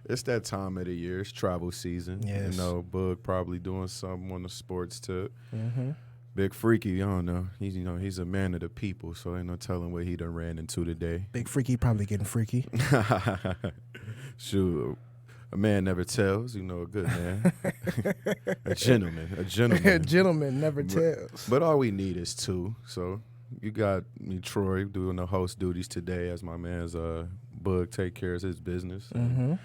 It's that time of the year. It's travel season. Yes. You know, Bug probably doing something on the sports tip. Mm-hmm. Big Freaky, I don't know. He's a man of the people, so ain't no telling what he done ran into today. Big Freaky probably getting freaky. Sure. A man never tells, a good man. A gentleman. A gentleman never tells. But all we need is two. So you got me, Troy, doing the host duties today as my man's Bug take care of his business. Mm-hmm.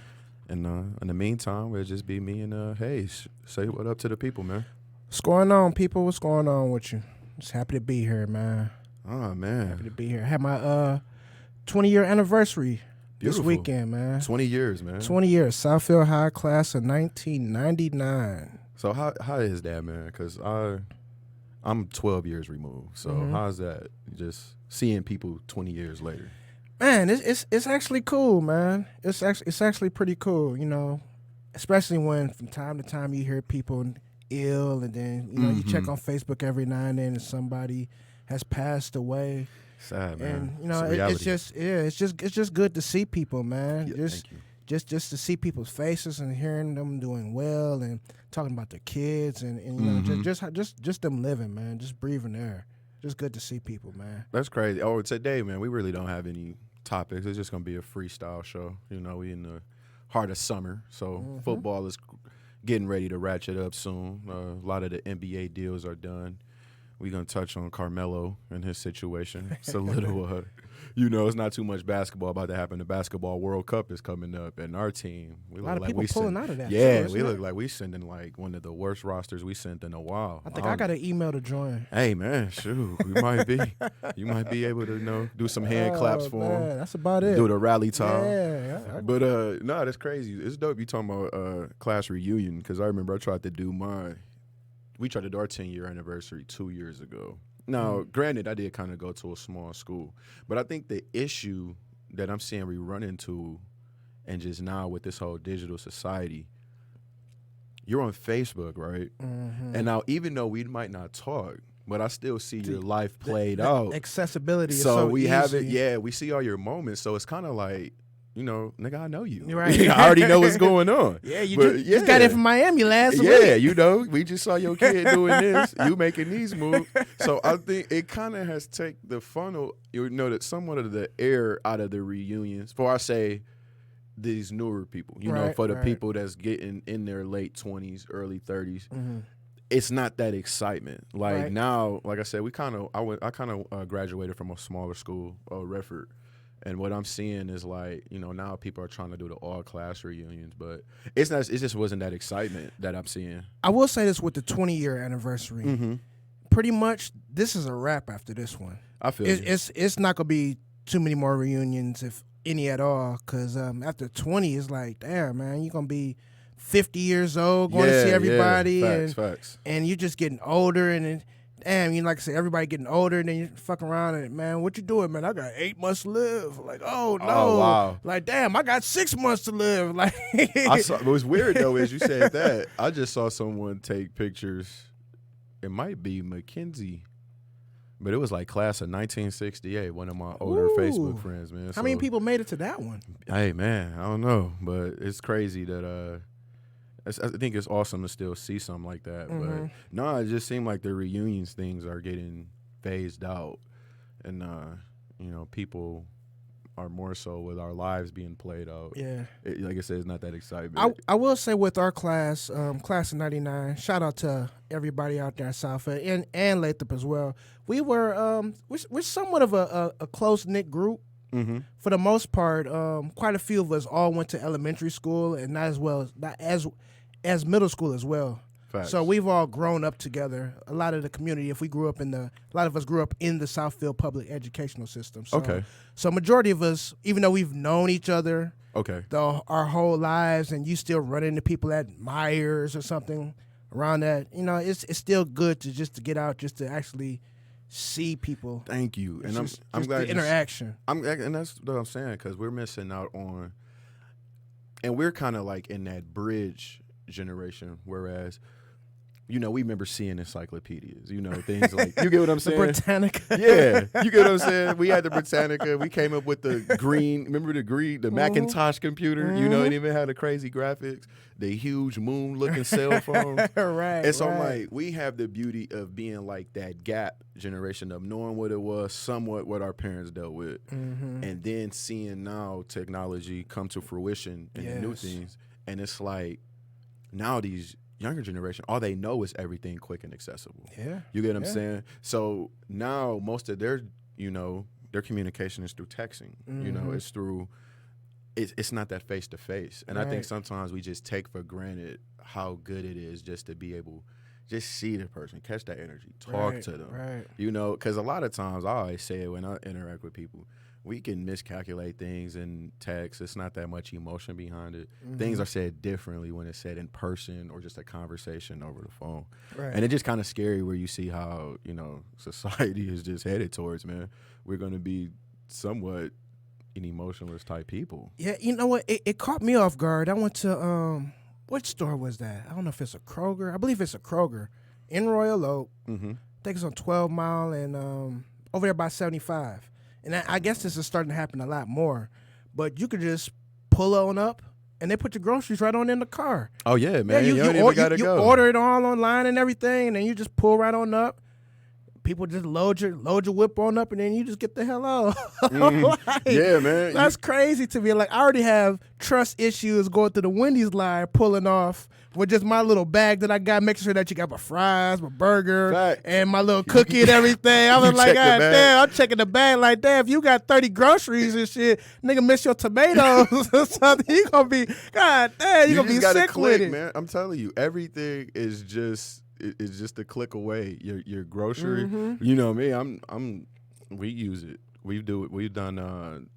And in the meantime, it'll just be me and Hayes. Say what up to the people, man. What's going on, people? What's going on with you? Just happy to be here, man. Oh, man. Happy to be here. I had my 20-year anniversary Beautiful. this weekend, man. 20 years, man. 20 years. Southfield High, class of 1999. So how is that, man? Because I'm 12 years removed. So how's that? Just seeing people 20 years later. Man, it's actually cool, man. It's actually pretty cool, especially when from time to time you hear people ill, and then you check on Facebook every now and then and somebody has passed away. Sad, man. And it's just good to see people, man. Yeah, just to see people's faces and hearing them doing well and talking about their kids and just them living, man. Just breathing air. Just good to see people, man. That's crazy. Oh, today, man, we really don't have any topics. It's just gonna be a freestyle show. We in the heart of summer, so football is getting ready to ratchet up soon. A lot of the NBA deals are done. We're going to touch on Carmelo and his situation. It's a little, it's not too much basketball about to happen. The Basketball World Cup is coming up, and our team, we look like we pulling out of that. Yeah, we look like we sending like one of the worst rosters we sent in a while. I think I got an email to join. Hey, man, shoot, we might be. You might be able to, do some hand claps for him. That's about it. Do the rally time. Yeah. But, no, that's crazy. It's dope you talking about class reunion, because I remember I tried to do mine. We tried to do our 10-year anniversary 2 years ago. Now, granted, I did kind of go to a small school, but I think the issue that I'm seeing we run into, and just now with this whole digital society, you're on Facebook, right? Mm-hmm. And now, even though we might not talk, but I still see your life played out. Accessibility is so we easy. have it. Yeah, we see all your moments, so it's kind of like, nigga, I know you. Right. I already know what's going on. Yeah, just got in from Miami last week. Yeah, we just saw your kid doing this, you making these moves. So I think it kind of has taken the funnel, that somewhat of the air out of the reunions. For I say these newer people, for the people that's getting in their late 20s, early 30s. Mm-hmm. It's not that excitement. Like now, like I said, I kind of graduated from a smaller school, Redford. And what I'm seeing is like, now people are trying to do the all class reunions, but it just wasn't that excitement that I'm seeing. I will say this with the 20-year anniversary. Mm-hmm. Pretty much, this is a wrap after this one. I feel it's not gonna be too many more reunions, if any at all, because after 20, it's like, damn, man, you're gonna be 50 years old, going to see everybody, facts. And you're just getting older, and damn, like I said, everybody getting older, and then you fucking around and, man, what you doing, man? I got 8 months to live. Like, oh, no. Oh, wow. Like, damn, I got 6 months to live. Like, what was weird, though, is you said that. I just saw someone take pictures. It might be Mackenzie, but it was like class of 1968, one of my older Facebook friends, man. How many people made it to that one? Hey, man, I don't know, but it's crazy that I think it's awesome to still see something like that. Mm-hmm. But no, it just seemed like the reunions things are getting phased out. And, people are more so with our lives being played out. Yeah. Like I said, it's not that excitement. I will say with our class, class of 99, shout out to everybody out there in Southfield and Lathrop as well. We were, we're somewhat of a close-knit group. Mm-hmm. For the most part, quite a few of us all went to elementary school, and not as middle school as well. Facts. So we've all grown up together. A lot of the community, a lot of us grew up in the Southfield public educational system. So, okay. So majority of us, even though we've known each other, our whole lives, and you still run into people at Myers or something around that, it's still good to get out, just to actually see people. Thank you. And I'm glad the interaction. And that's what I'm saying, because we're missing out on, and we're kind of like in that bridge generation, whereas we remember seeing encyclopedias, things like, you get what I'm saying? Britannica. Yeah, you get what I'm saying? We had the Britannica. We came up with the the Macintosh computer, it even had the crazy graphics, the huge moon-looking cell phone. Right. And so I'm like, we have the beauty of being like that gap generation of knowing what it was, somewhat what our parents dealt with, and then seeing now technology come to fruition and the new things. And it's like, now these younger generation, all they know is everything quick and accessible. Yeah. You get what I'm saying? So now most of their, their communication is through texting. It's through, it's not that face to face. And I think sometimes we just take for granted how good it is just to be able, just see the person, catch that energy, talk to them. Right. Because a lot of times, I always say it when I interact with people, we can miscalculate things in text. It's not that much emotion behind it. Things are said differently when it's said in person or just a conversation over the phone. Right. And it's just kind of scary where you see how, society is just headed towards, man. We're going to be somewhat an emotionless type people. Yeah, you know what? It caught me off guard. I went to, what store was that? I don't know if it's a Kroger. I believe it's a Kroger in Royal Oak. I think it's on 12 Mile and over there by 75. And I guess this is starting to happen a lot more. But you could just pull on up, and they put your groceries right on in the car. Oh, yeah, man. Yeah, you don't even got to go. You order it all online and everything, and then you just pull right on up. People just load your whip on up, and then you just get the hell out. Yeah, man. That's crazy to me. Like, I already have trust issues going through the Wendy's line, pulling off with just my little bag that I got, making sure that you got my fries, my burger, and my little cookie and everything. I was like, God damn, I'm checking the bag like that. If you got 30 groceries and shit, nigga miss your tomatoes or something, you gonna be, God damn, you gonna be sick with it. Man. I'm telling you, everything is just, it's just a click away. Your grocery, you know me. We use it. We do it. We've done.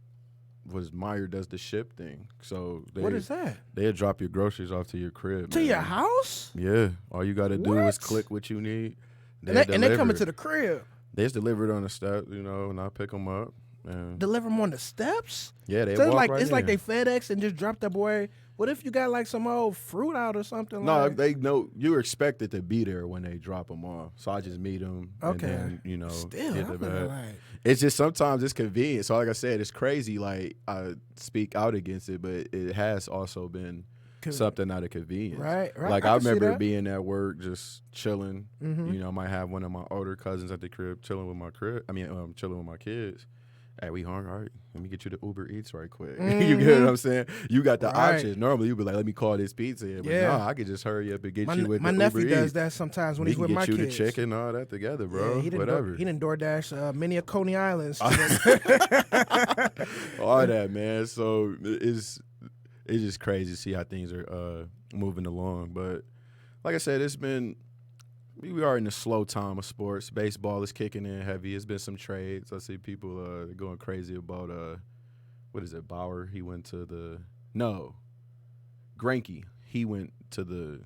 Meyer does the ship thing. So what is that? They'll drop your groceries off to your crib. To your house? Yeah. All you got to do is click what you need. And they coming to the crib. They just deliver it on the step, and I pick them up. And deliver them on the steps? Yeah, they so walk like right it's in. like they FedEx and just drop that boy. What if you got like some old fruit out or something? No, like? they know you're expected to be there when they drop them off. So I just meet them. Okay. And then, Still, get the bag. like... It's just sometimes it's convenient. So like I said, it's crazy. Like I speak out against it, but it has also been something out of convenience. Right. Like I remember being at work just chilling. I might have one of my older cousins at the crib chilling with my kids. Hey, we hungry? All right, let me get you the Uber Eats right quick. You get what I'm saying? You got the options. Normally, you'd be like, let me call this pizza in. But no, I could just hurry up and get you with the Uber Eats. My nephew does that sometimes when he's with my kids. He can get you the chicken, all that together, bro. Yeah, whatever. He didn't DoorDash many of Coney Islands. All that, man. So it's just crazy to see how things are moving along. But like I said, we are in a slow time of sports. Baseball is kicking in heavy. It's been some trades. I see people going crazy about what is it? Bauer. He went to Greinke. He went to the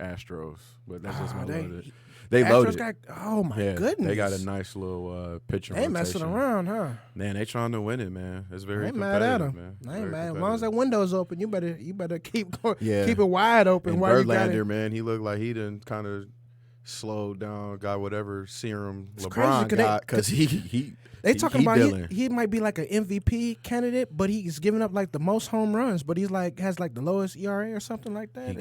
Astros, but that's just my loaded. They loaded. Oh my goodness! They got a nice little pitcher. They messing around, huh? Man, they trying to win it, man. It's very. I ain't mad at them. Man. I ain't mad. As long as that window's open, you better keep going. Yeah. Keep it wide open. And while Verlander, you got it. man, he looked like he didn't kind of slowed down, got whatever serum LeBron got because they talking about he might be like an MVP candidate, but he's giving up like the most home runs, but he's like has like the lowest ERA or something like that.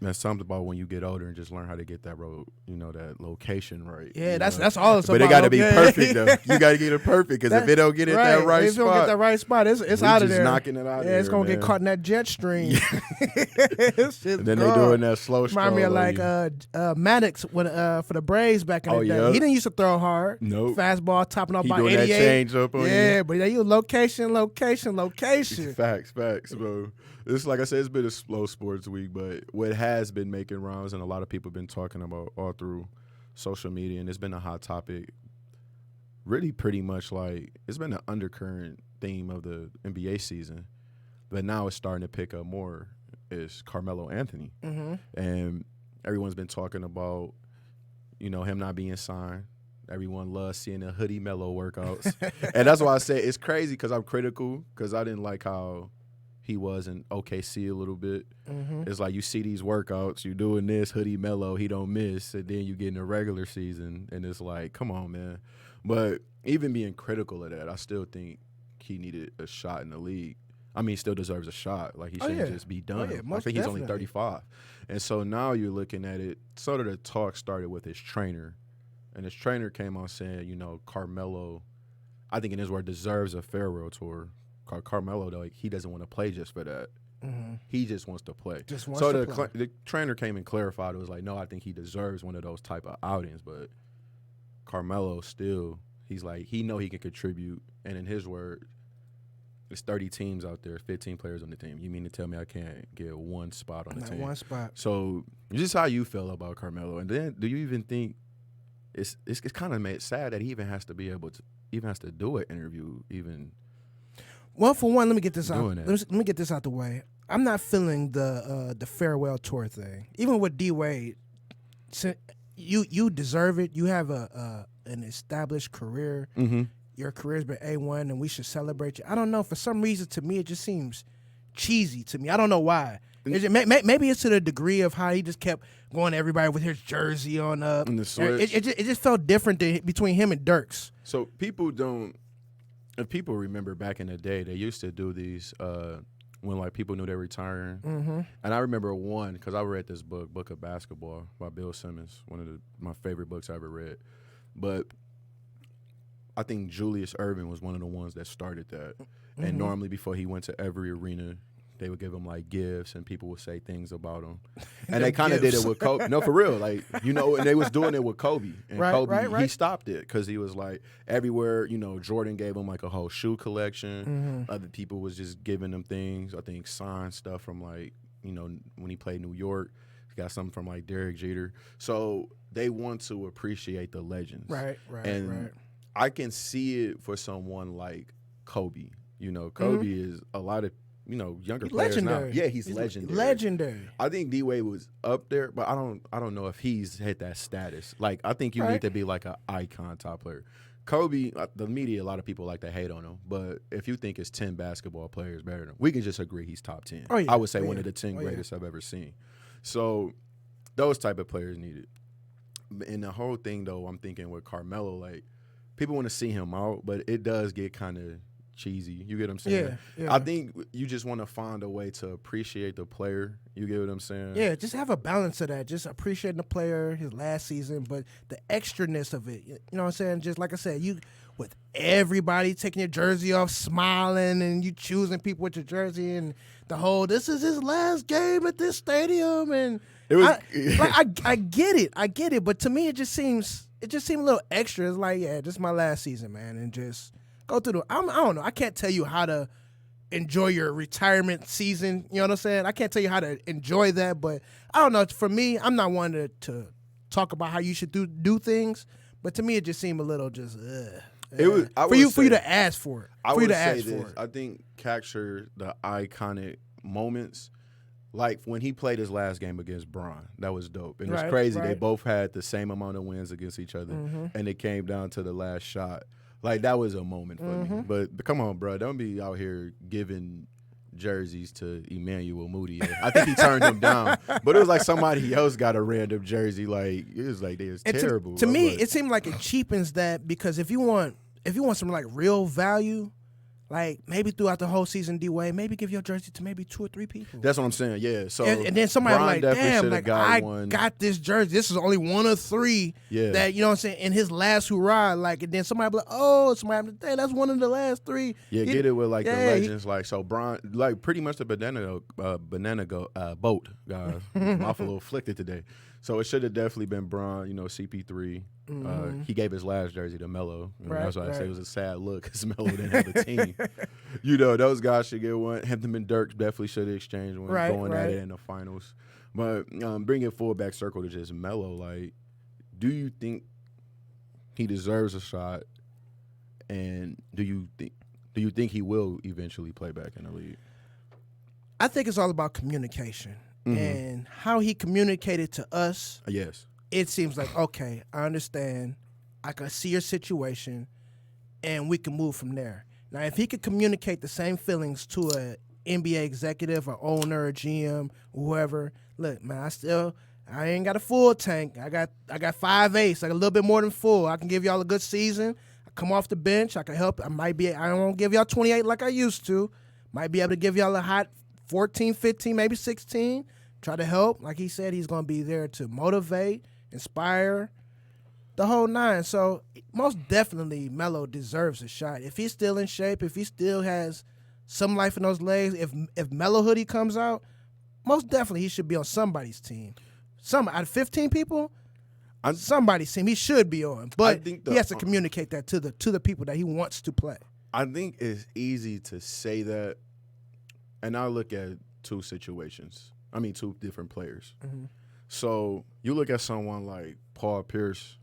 That's something about when you get older and just learn how to get that road, that location right. Yeah, that's all it's about. But it got to be perfect though. You got to get it perfsed because if it don't get it that right spot, if it don't get that right spot, it's out of there. Knocking it out. Yeah, it's gonna get caught in that jet stream. And then they doing that slow stroke. Remind me of like Maddox for the Braves back in the day. Yeah. He didn't used to throw hard. Nope. Fastball topping off by 88. That change up on you. But you location. Facts, bro. It's like I said, it's been a slow sports week, but what has been making rounds and a lot of people have been talking about all through social media, and it's been a hot topic. Really, pretty much like it's been an undercurrent theme of the NBA season, but now it's starting to pick up more. Is Carmelo Anthony, and everyone's been talking about, him not being signed. Everyone loves seeing the hoodie Melo workouts. And that's why I say it's crazy because I'm critical because I didn't like how he was in OKC a little bit. It's like you see these workouts, you doing this, hoodie Melo, he don't miss, and then you get in the regular season, and it's like, come on, man. But even being critical of that, I still think he needed a shot in the league. I mean, he still deserves a shot. Like, he shouldn't just be done. I think he's only 35. And so now you're looking at it, sort of the talk started with his trainer. And his trainer came on saying, you know, Carmelo, I think in his word, deserves a farewell tour. Carmelo, though, he doesn't want to play just for that. He just wants to play. The trainer came and clarified. It was like, no, I think he deserves one of those type of outings. But Carmelo still, he's like, he know he can contribute. And in his word, there's 30 teams out there, 15 players on the team. You mean to tell me I can't get one spot on the team? Not one spot. So just how you feel about Carmelo. And then do you even think it's kind of made sad that he even has to be able to, even has to do an interview even. Well, for one, let me get this out. Let me get this out the way. I'm not feeling the farewell tour thing. Even with D-Wade, you deserve it. You have an established career. Your career's been A1, and we should celebrate you. I don't know. For some reason, to me, it just seems cheesy to me. I don't know why. Maybe it's to the degree of how he just kept going to everybody with his jersey on up. And the switch. It just felt different between him and Dirks. So if people remember back in the day, they used to do these when like people knew they were retiring. And I remember one because I read this Book of Basketball by Bill Simmons, one of my favorite books I ever read. But I think Julius Erving was one of the ones that started that. And normally before he went to every arena, they would give him like gifts and people would say things about him. And they kind of did it with Kobe. No, for real. Like, you know, and they was doing it with Kobe. And Kobe, he stopped it because he was like everywhere, you know, Jordan gave him like a whole shoe collection. Other people was just giving him things. I think signed stuff from like, you know, when he played New York, he got something from like Derek Jeter. So they want to appreciate the legends. Right. I can see it for someone like Kobe. You know, Kobe is a lot of, you know, younger players now. Yeah, he's legendary. I think D-Wade was up there, but I don't know if he's hit that status. Like, I think you need to be like an icon top player. Kobe, the media, a lot of people like to hate on him, but if you think it's 10 basketball players better than him, we can just agree he's top 10. I would say one of the 10 greatest I've ever seen. So those type of players need it. And the whole thing, though, I'm thinking with Carmelo, like, people want to see him out, but it does get kind of cheesy. You get what I'm saying? Yeah. I think you just want to find a way to appreciate the player. You get what I'm saying? Yeah, just have a balance of that. Just appreciating the player, his last season, but the extraness of it. You know what I'm saying? Just like I said, you with everybody taking your jersey off, smiling, and you choosing people with your jersey, and the whole, this is his last game at this stadium, and it was. I get it, but to me, it just seemed a little extra. It's like, yeah, this is my last season, man, and just go through I don't know. I can't tell you how to enjoy your retirement season. You know what I'm saying? I can't tell you how to enjoy that, but I don't know. For me, I'm not one to talk about how you should do things, but to me, it just seemed a little just. It was for you to ask for it. I think capture the iconic moments. Like when he played his last game against Bron, that was dope. And it's crazy. They both had the same amount of wins against each other, and it came down to the last shot. Like, that was a moment for me. But come on, bro. Don't be out here giving jerseys to Emmanuel Moody. I think he turned him down. But it was like somebody else got a random jersey. Like, it was like, it was terrible. To me, it seemed like it cheapens that because if you want some, like, real value, like, maybe throughout the whole season, D-Wade, maybe give your jersey to maybe 2 or 3 people. That's what I'm saying, yeah. So and then somebody like, damn, like, got this jersey. This is only 1 of 3 that, you know what I'm saying, in his last hurrah. Like, and then somebody be like, oh, hey, that's one of the last 3. Yeah, get it with, like, the legends. Like, so Bron, like, pretty much the banana boat, guys. Mouth a little afflicted today. So it should have definitely been Bron, you know, CP3. He gave his last jersey to Melo. That's why I say it was a sad look because Melo didn't have a team. You know, those guys should get one. Hampton and Dirk definitely should have exchanged one going at it in the finals. But bringing full back circle to just Melo, like, do you think he deserves a shot? And do you think he will eventually play back in the league? I think it's all about communication. And how he communicated to us. Yes. It seems like, okay, I understand. I can see your situation, and we can move from there. Now, if he could communicate the same feelings to NBA executive or owner or GM, whoever. Look, man, I ain't got a full tank. I got 5 ace. I got a little bit more than full. I can give y'all a good season. I come off the bench. I can help. I don't want to give y'all 28 like I used to. Might be able to give y'all a hot 14, 15, maybe 16. Try to help. Like he said, he's going to be there to motivate, inspire, the whole 9. So most definitely Melo deserves a shot. If he's still in shape, if he still has some life in those legs, if Melo Hoodie comes out, most definitely he should be on somebody's team. Out of 15 people, somebody's team he should be on. But he has to communicate that to the people that he wants to play. I think it's easy to say that, and I look at two different players. Mm-hmm. So you look at someone like Paul Pierce.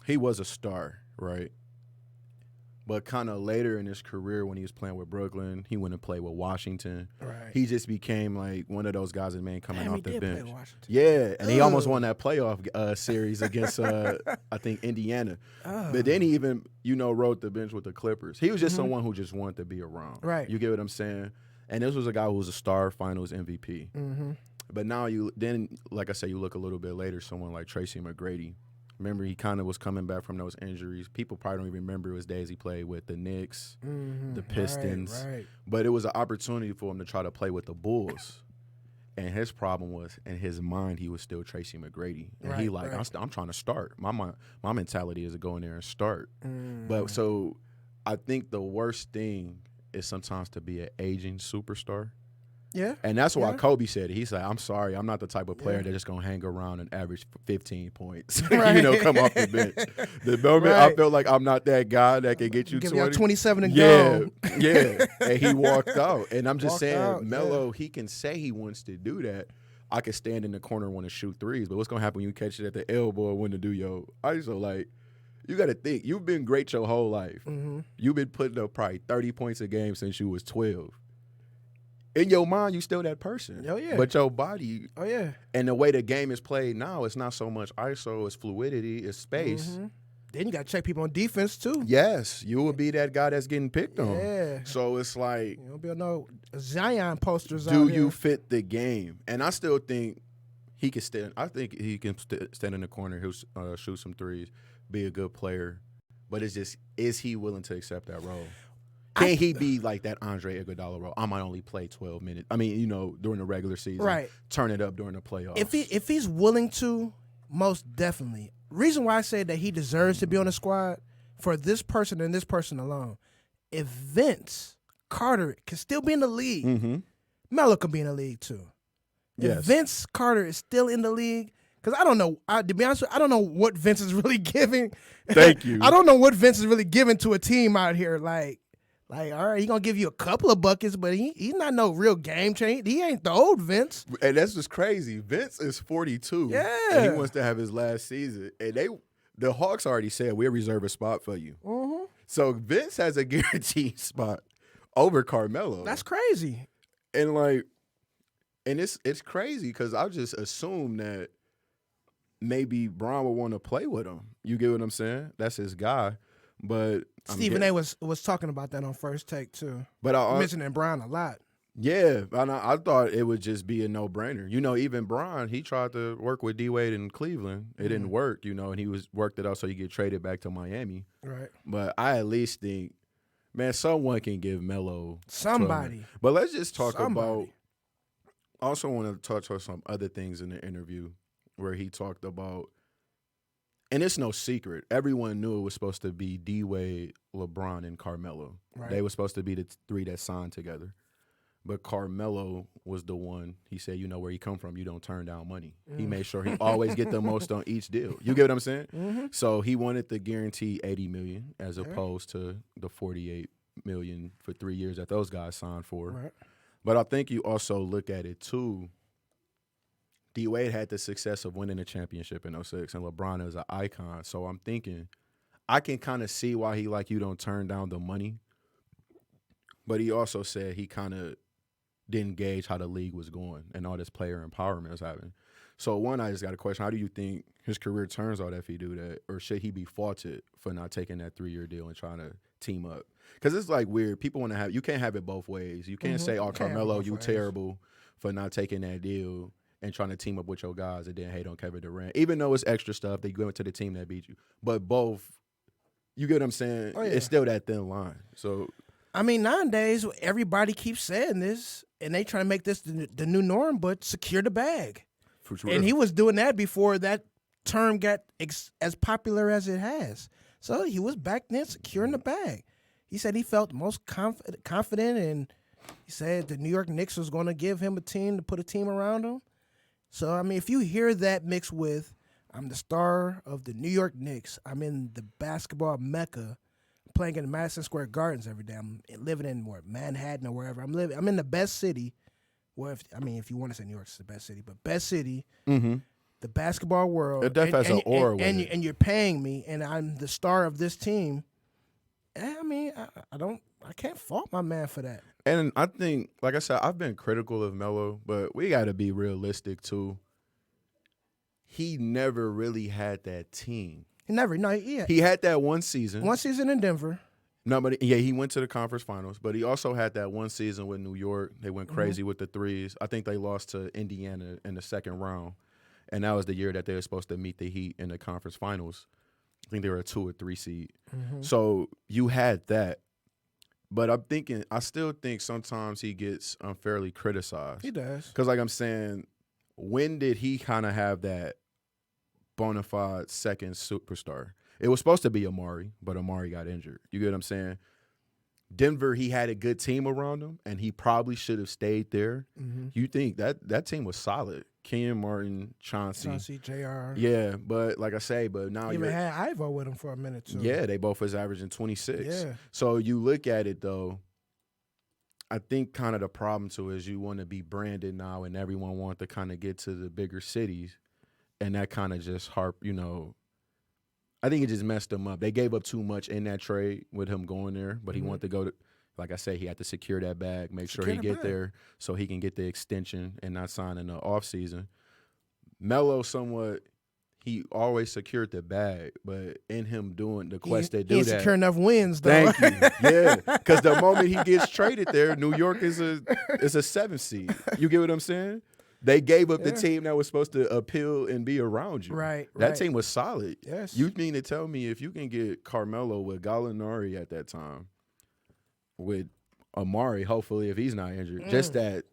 He was a star, right? But kind of later in his career when he was playing with Brooklyn, he went and played with Washington. Right. He just became like one of those guys that coming off the bench. Yeah, and he almost won that playoff series against I think Indiana. But then he even rode the bench with the Clippers. He was just someone who just wanted to be around. Right. You get what I'm saying? And this was a guy who was a star Finals MVP. Mm-hmm. But now like I said, you look a little bit later, someone like Tracy McGrady. Remember, he kind of was coming back from those injuries. People probably don't even remember his days he played with the Knicks, the Pistons. Right. But it was an opportunity for him to try to play with the Bulls. And his problem was, in his mind, he was still Tracy McGrady. And I'm trying to start. My mentality is to go in there and start. But so I think the worst thing is sometimes to be an aging superstar. Yeah. And that's why Kobe said it. He said, I'm sorry, I'm not the type of player that's just going to hang around and average 15 points, right. Come off the bench. The moment I felt like I'm not that guy that can get you 20. 27 and go. Yeah. And he walked out. And I'm just saying, Melo, he can say he wants to do that. I could stand in the corner and want to shoot threes, but what's going to happen when you catch it at the elbow or when to do your ISO? Like, you got to think. You've been great your whole life. Mm-hmm. You've been putting up probably 30 points a game since you was 12. In your mind, you still that person. Oh, yeah. But your body. Oh, yeah. And the way the game is played now, it's not so much ISO, it's fluidity, it's space. Mm-hmm. Then you got to check people on defense, too. Yes. You will be that guy that's getting picked on. Yeah. So it's like. You don't be no Zion posters out. Do you fit the game? And I still think he can stand. I think he can stand in the corner. He'll shoot some threes, be a good player. But it's just, is he willing to accept that role? Can he be like that Andre Iguodala role? I might only play 12 minutes. I mean, during the regular season. Right. Turn it up during the playoffs. If he's willing to, most definitely. Reason why I say that he deserves to be on the squad for this person and this person alone. If Vince Carter can still be in the league, Melo can be in the league too. If Vince Carter is still in the league, because I don't know, to be honest with you, I don't know what Vince is really giving. Thank you. I don't know what Vince is really giving to a team out here. Like, all right, he's going to give you a couple of buckets, but he's not no real game changer. He ain't the old Vince. And that's just crazy. Vince is 42. Yeah. And he wants to have his last season. And the Hawks already said, we'll reserve a spot for you. Mm-hmm. So Vince has a guaranteed spot over Carmelo. That's crazy. And it's crazy because I just assume that maybe Bron would want to play with him. You get what I'm saying? That's his guy. But Stephen A. was talking about that on First Take too. But I mentioning Bron a lot. Yeah, and I thought it would just be a no-brainer. Even Bron, he tried to work with D-Wade in Cleveland. It didn't work, and he worked it out so he get traded back to Miami. Right. But I at least think, man, someone can give Melo somebody. But let's just talk about. I also want to touch on some other things in the interview where he talked about. And it's no secret. Everyone knew it was supposed to be D-Wade, LeBron, and Carmelo. Right. They were supposed to be the three that signed together. But Carmelo was the one. He said, where you come from, you don't turn down money. He made sure he always get the most on each deal. You get what I'm saying? Mm-hmm. So he wanted the guarantee $80 million as opposed to the $48 million for 3 years that those guys signed for. Right. But I think you also look at it, too. D-Wade had the success of winning the championship in 06, and LeBron is an icon. So I'm thinking I can kind of see why he you don't turn down the money. But he also said he kind of didn't gauge how the league was going and all this player empowerment was happening. So, one, I just got a question. How do you think his career turns out if he do that? Or should he be faulted for not taking that 3-year deal and trying to team up? Because it's like weird. People want to have – you can't have it both ways. You can't say, Carmelo, you terrible for not taking that deal and trying to team up with your guys and then hate on Kevin Durant. Even though it's extra stuff, they go into the team that beat you. But both – you get what I'm saying? Oh, yeah. It's still that thin line. So – I mean, nowadays, everybody keeps saying this, and they trying to make this the new norm, but secure the bag. For sure. And he was doing that before that term got as popular as it has. So he was back then securing the bag. He said he felt most confident, and he said the New York Knicks was going to give him a team to put a team around him. So, I mean, if you hear that mixed with, I'm the star of the New York Knicks, I'm in the basketball mecca, playing in the Madison Square Gardens every day. I'm living in Manhattan or wherever. I'm in the best city. Well, if you want to say New York's the best city, but best city, the basketball world. It definitely has an aura with it. And you're paying me, and I'm the star of this team. I mean, I can't fault my man for that. And I think, like I said, I've been critical of Melo, but we got to be realistic too. He never really had that team. He had that one season. One season in Denver. No, but yeah, he went to the conference finals, but he also had that one season with New York. They went crazy with the threes. I think they lost to Indiana in the second round, and that was the year that they were supposed to meet the Heat in the conference finals. I think they were a 2 or 3 seed. So you had that, but I still think sometimes he gets unfairly criticized. He does. Because like I'm saying, when did he kind of have that bona fide second superstar? It was supposed to be Amari, but Amari got injured. You get what I'm saying? Denver, he had a good team around him, and he probably should have stayed there. You think that team was solid. Kenyon Martin, Chauncey, JR. Yeah, but like I say, but now you even had Ivo with him for a minute too. Yeah, they both was averaging 26. Yeah. So you look at it though, I think kind of the problem too is you want to be branded now, and everyone wants to kind of get to the bigger cities, and that kind of just I think it just messed him up. They gave up too much in that trade with him going there, but he wanted to go to, like I say, he had to secure that bag, make sure he get there so he can get the extension and not sign in the offseason. Melo he always secured the bag, but in him doing the quest to do that. He ain't secure enough wins, though. Thank you. Yeah, because the moment he gets traded there, New York is a 7th seed. You get what I'm saying? They gave up the team that was supposed to appeal and be around you. Right. That team was solid. Yes. You mean to tell me if you can get Carmelo with Gallinari at that time, with Amari, hopefully, if he's not injured, just that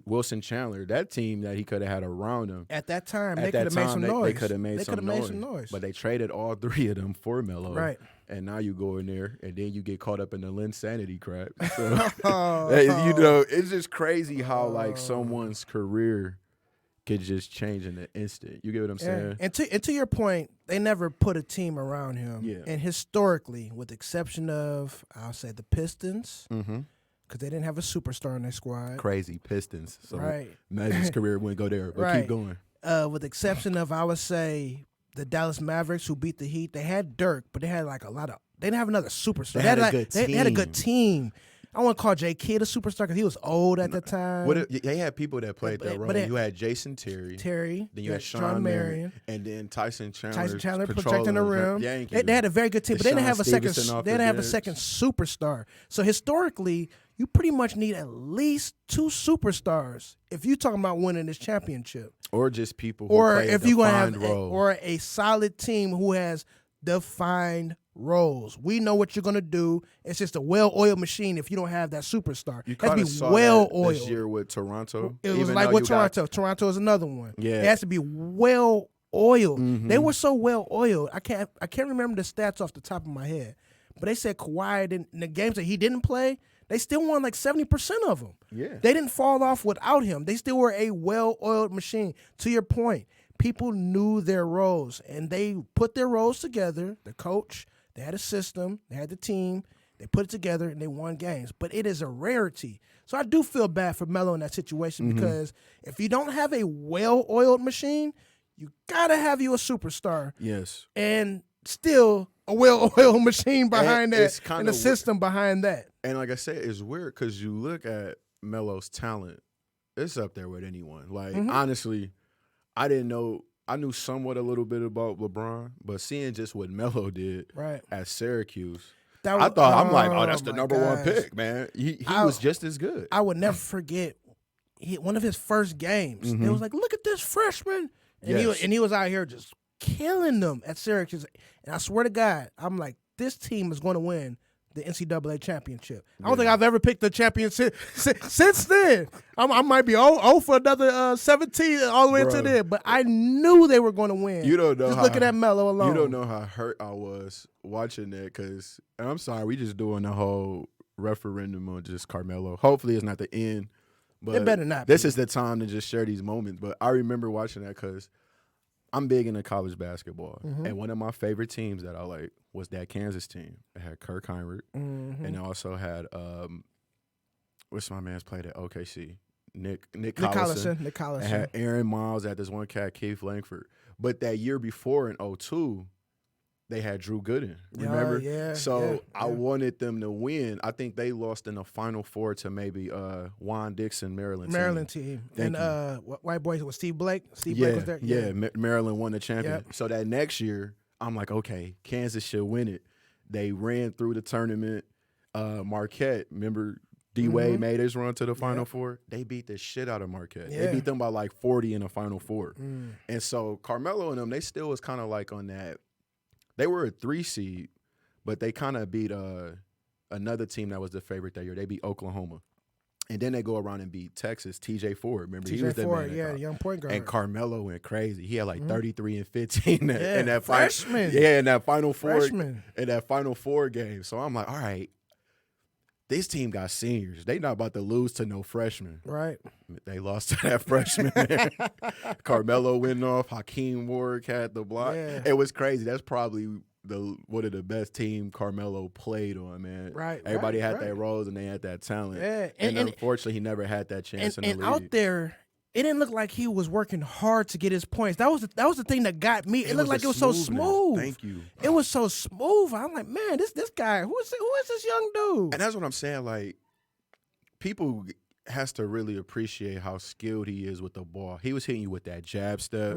Wilson Chandler, that team that he could have had around him. At that time, they could have made some noise. They could have made some noise. But they traded all 3 of them for Melo. Right. And now you go in there, and then you get caught up in the Linsanity crap. So, it's just crazy how, like, someone's career could just change in an instant. You get what I'm saying? And to your point, they never put a team around him. Yeah. And historically, with the exception of, I'll say, the Pistons, because they didn't have a superstar in their squad. Crazy Pistons. So right. Magic's career wouldn't go there, but keep going. With the exception of, I would say, the Dallas Mavericks, who beat the Heat, they had Dirk, but they had like they didn't have another superstar. They had a good team. I want to call J. Kidd a superstar because he was old at the time. They had people that played that role. You had Jason Terry. Then you had Sean Marion. And then Tyson Chandler protecting the rim. They had a very good team, but they didn't have a second. They didn't have a second superstar. So historically, you pretty much need at least 2 superstars if you're talking about winning this championship. Or just people who play a defined role. Or a solid team who has defined roles. We know what you're going to do. It's just a well-oiled machine if you don't have that superstar. You kind of saw that this year with Toronto. It was like with Toronto. Toronto is another one. Yeah. It has to be well-oiled. They were so well-oiled. I can't remember the stats off the top of my head. But they said Kawhi, in the games that he didn't play, they still won like 70% of them. Yeah. They didn't fall off without him. They still were a well-oiled machine. To your point, people knew their roles, and they put their roles together. The coach, they had a system, they had the team, they put it together, and they won games. But it is a rarity. So I do feel bad for Melo in that situation because if you don't have a well-oiled machine, you got to have you a superstar. Yes. And still a well-oiled machine behind that and a system behind that. And like I said, it's weird because you look at Melo's talent, it's up there with anyone. Like, honestly, I didn't know. I knew somewhat a little bit about LeBron, but seeing just what Melo did at Syracuse, I thought, I'm like, oh, that's the number one pick, man. He was just as good. I would never forget one of his first games. It was like, look at this freshman. And, he was out here just killing them at Syracuse. And I swear to God, I'm like, this team is going to win the NCAA championship. I don't think I've ever picked the championship since then. I might be 0 for another 17 all the way to there, but I knew they were going to win. You don't know just looking at Melo alone. You don't know how hurt I was watching that because, and I'm sorry, we just doing the whole referendum on just Carmelo. Hopefully it's not the end, but it better not. This is the time to just share these moments. But I remember watching that because I'm big into college basketball, and one of my favorite teams that I like was that Kansas team. It had Kirk Heinrich, and it also had what's my man's played at OKC? Nick Collison. It had Aaron Miles, at this one cat, Keith Langford. But that year before in 2002, they had Drew Gooden. Remember? I wanted them to win. I think they lost in the Final Four to maybe Juan Dixon, Maryland team. And white boys was Steve Blake. Steve Blake was there. Yeah, Maryland won the championship. So that next year, I'm like, okay, Kansas should win it. They ran through the tournament. Marquette, remember D-Wade made his run to the Final Four? They beat the shit out of Marquette. They beat them by like 40 in the Final Four. And so Carmelo and them, they still was kind of like on that. They were a 3 seed, but they kind of beat another team that was the favorite that year. They beat Oklahoma. And then they go around and beat Texas, TJ Ford. Remember, he was the man. The young point guard. And Carmelo went crazy. He had like 33 and 15 in that freshman. In that Final Four. In that Final Four game. So I'm like, all right, this team got seniors. They not about to lose to no freshmen. Right. They lost to that freshman. Carmelo went off. Hakeem Warwick had the block. Yeah. It was crazy. That's probably one of the best team Carmelo played on, man. Right. Everybody had their roles and they had that talent. Yeah. And unfortunately, he never had that chance in the league. And out there, it didn't look like he was working hard to get his points. That was the thing that got me. It looked like it was so smooth. Thank you. It was so smooth. I'm like, man, this guy, who is this young dude? And that's what I'm saying. Like, people has to really appreciate how skilled he is with the ball. He was hitting you with that jab step,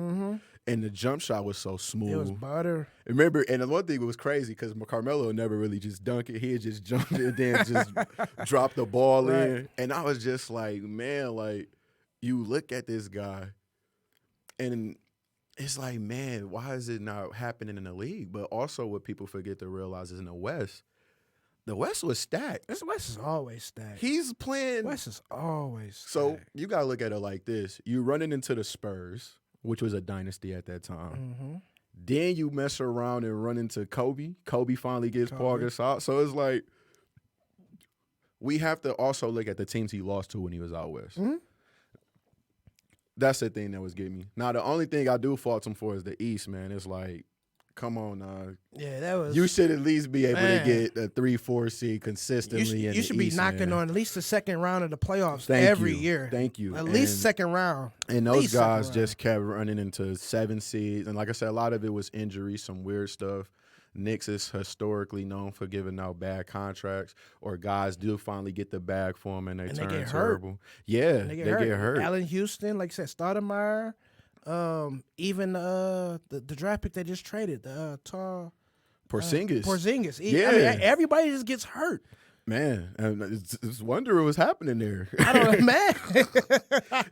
and the jump shot was so smooth. It was butter. Remember, and the one thing was crazy because Carmelo never really just dunk it. He had just jumped it and then just drop the ball in. And I was just like, man, like, you look at this guy, and it's like, man, why is it not happening in the league? But also what people forget to realize is in the West was stacked. The West is always stacked. He's playing. West is always stacked. So you got to look at it like this. You running into the Spurs, which was a dynasty at that time. Then you mess around and run into Kobe. Kobe finally gets Paul Gasol. So it's like we have to also look at the teams he lost to when he was out West. That's the thing that was getting me. Now, the only thing I do fault him for is the East, man. It's like, come on now. Yeah, that was. You should at least be able to get a 3-4 seed consistently. You should be knocking on at least the second round of the playoffs every year. Thank you. At least second round. And those guys just kept running into 7 seeds. And like I said, a lot of it was injury, some weird stuff. Knicks is historically known for giving out bad contracts, or guys do finally get the bag for them and they turn terrible. Yeah, they get hurt. Allen Houston, like I said, Stoudemire, even the draft pick they just traded, Porzingis. Porzingis. Yeah, I mean, everybody just gets hurt. Man, it's wondering what's happening there. I don't know, man. I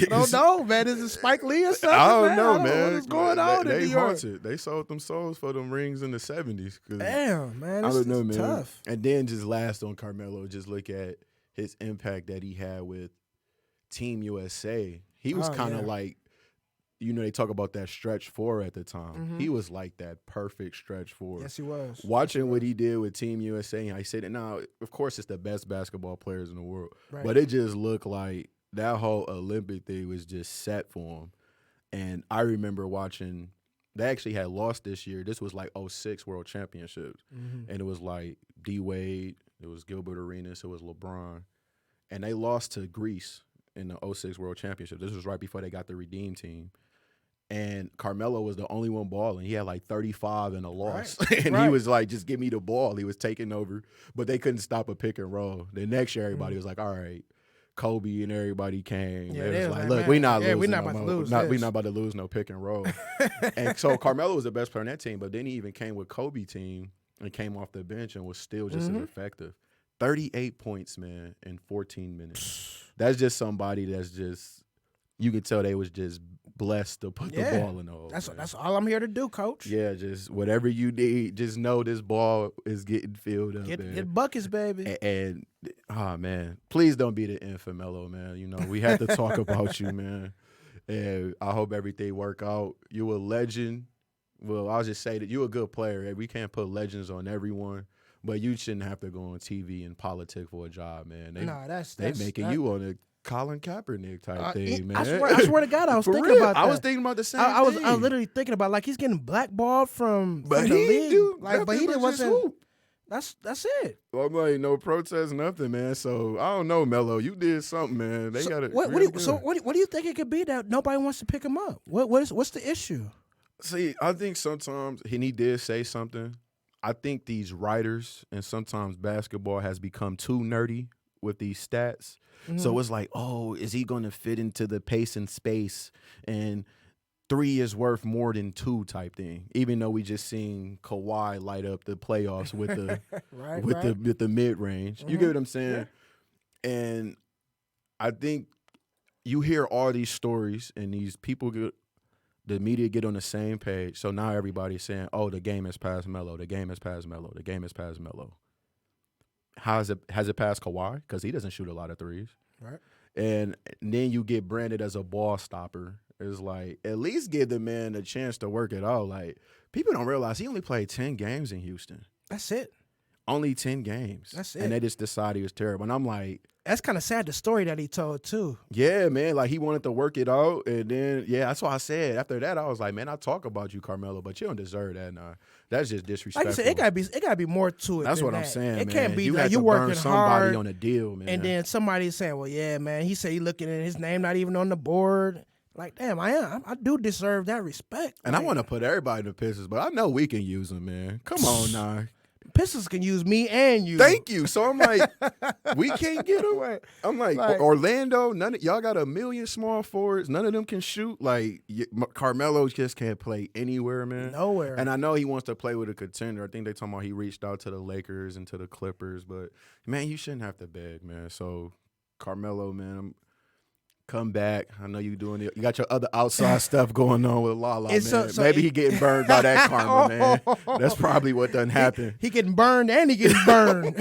don't know, man. Is it Spike Lee or something? I don't know, man. What's going on in New York? Haunted. They sold them souls for them rings in the 70s. Damn, man. I don't know, man. Tough. And then just last on Carmelo, just look at his impact that he had with Team USA. He was kind of like, you know, they talk about that stretch 4 at the time. He was like that perfect stretch 4. Yes, he was. Watching what he did with Team USA, I said it now, of course, it's the best basketball players in the world. Right. But it just looked like that whole Olympic thing was just set for him. And I remember watching, they actually had lost this year. This was like 06 World Championships. And it was like D-Wade, it was Gilbert Arenas, it was LeBron. And they lost to Greece in the 06 World Championship. This was right before they got the Redeem team. And Carmelo was the only one balling. He had like 35 in a loss. Right. And he was like, just give me the ball. He was taking over. But they couldn't stop a pick and roll. The next year, everybody was like, all right, Kobe and everybody came. Yeah, It they was was like, like, look, man, we not yeah, losing. we not no about to more. lose We this. not about to lose no pick and roll. And so Carmelo was the best player on that team, but then he even came with Kobe team and came off the bench and was still just as effective. 38 points, man, in 14 minutes. That's just somebody that's just, you could tell they was just blessed to put the ball in the hole. That's all I'm here to do, Coach. Yeah, just whatever you need, just know this ball is getting filled up. Get buckets, baby. And oh man, please don't be the end for Melo, man. You know, we had to talk about you, man. And I hope everything work out. You a legend. Well, I'll just say that you a good player. We can't put legends on everyone, but you shouldn't have to go on TV and politics for a job, man. They making you on a Colin Kaepernick type thing, man. I swear to God, I was thinking about that. I was thinking about the same thing. I was literally thinking about, like, he's getting blackballed from the league. But he wasn't. That's it. Well, I'm like, no protest, nothing, man. So I don't know, Melo. You did something, man. They got it. What do you think it could be that nobody wants to pick him up? What's the issue? See, I think sometimes he did say something. I think these writers and sometimes basketball has become too nerdy with these stats. So it's like, oh, is he going to fit into the pace and space? And 3 is worth more than 2 type thing. Even though we just seen Kawhi light up the playoffs with the with the mid range. You get what I'm saying? Yeah. And I think you hear all these stories and these people the media get on the same page. So now everybody's saying, oh, the game has passed Melo. The game has passed Melo. The game has passed Melo. Has it passed Kawhi? Because he doesn't shoot a lot of threes. Right. And then you get branded as a ball stopper. It's like, at least give the man a chance to work it out. Like, people don't realize he only played 10 games in Houston. That's it. Only 10 games. That's it. And they just decided he was terrible. And I'm like, that's kind of sad, the story that he told, too. Yeah, man. Like, he wanted to work it out. And then, that's why I said, after that, I was like, man, I talk about you, Carmelo, but you don't deserve that. Nah. That's just disrespectful. Like you said, it gotta be more to it. That's what I'm saying, man. It can't be you like you working somebody hard on a deal, man. and then somebody's saying, well, yeah, man, he said he looking at his name not even on the board. Like, damn, I do deserve that respect. And I want to put everybody in the Pistons, but I know we can use them, man. Come on now. Pistons can use me and you. Thank you. So I'm like, we can't get them. I'm like Orlando, none of y'all got a million small forwards. None of them can shoot. Like, Carmelo just can't play anywhere, man. Nowhere. And I know he wants to play with a contender. I think they talking about he reached out to the Lakers and to the Clippers. But, man, you shouldn't have to beg, man. So, Carmelo, man, come back. I know you doing it. You got your other outside stuff going on with Lala, man. So maybe he getting burned by that karma, man. That's probably what done happened. He getting burned and he getting burned.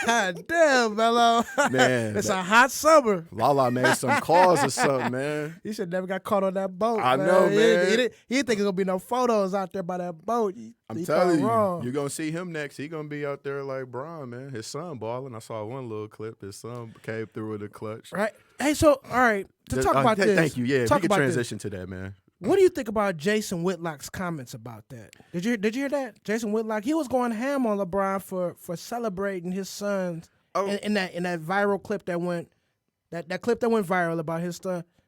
God damn, Melo. Man. It's a hot summer. Lala made some calls or something, man. He should never got caught on that boat. I know, man. He didn't think there's going to be no photos out there by that boat. I'm telling you, you're going to see him next. He going to be out there like Bron, man. His son balling. I saw one little clip. His son came through with a clutch. Right. Hey, so, all right, talk about this. Thank you. Yeah, we can transition to that, man. What do you think about Jason Whitlock's comments about that? Did you hear that? Jason Whitlock, he was going ham on LeBron for celebrating his sons in that viral clip that went viral about his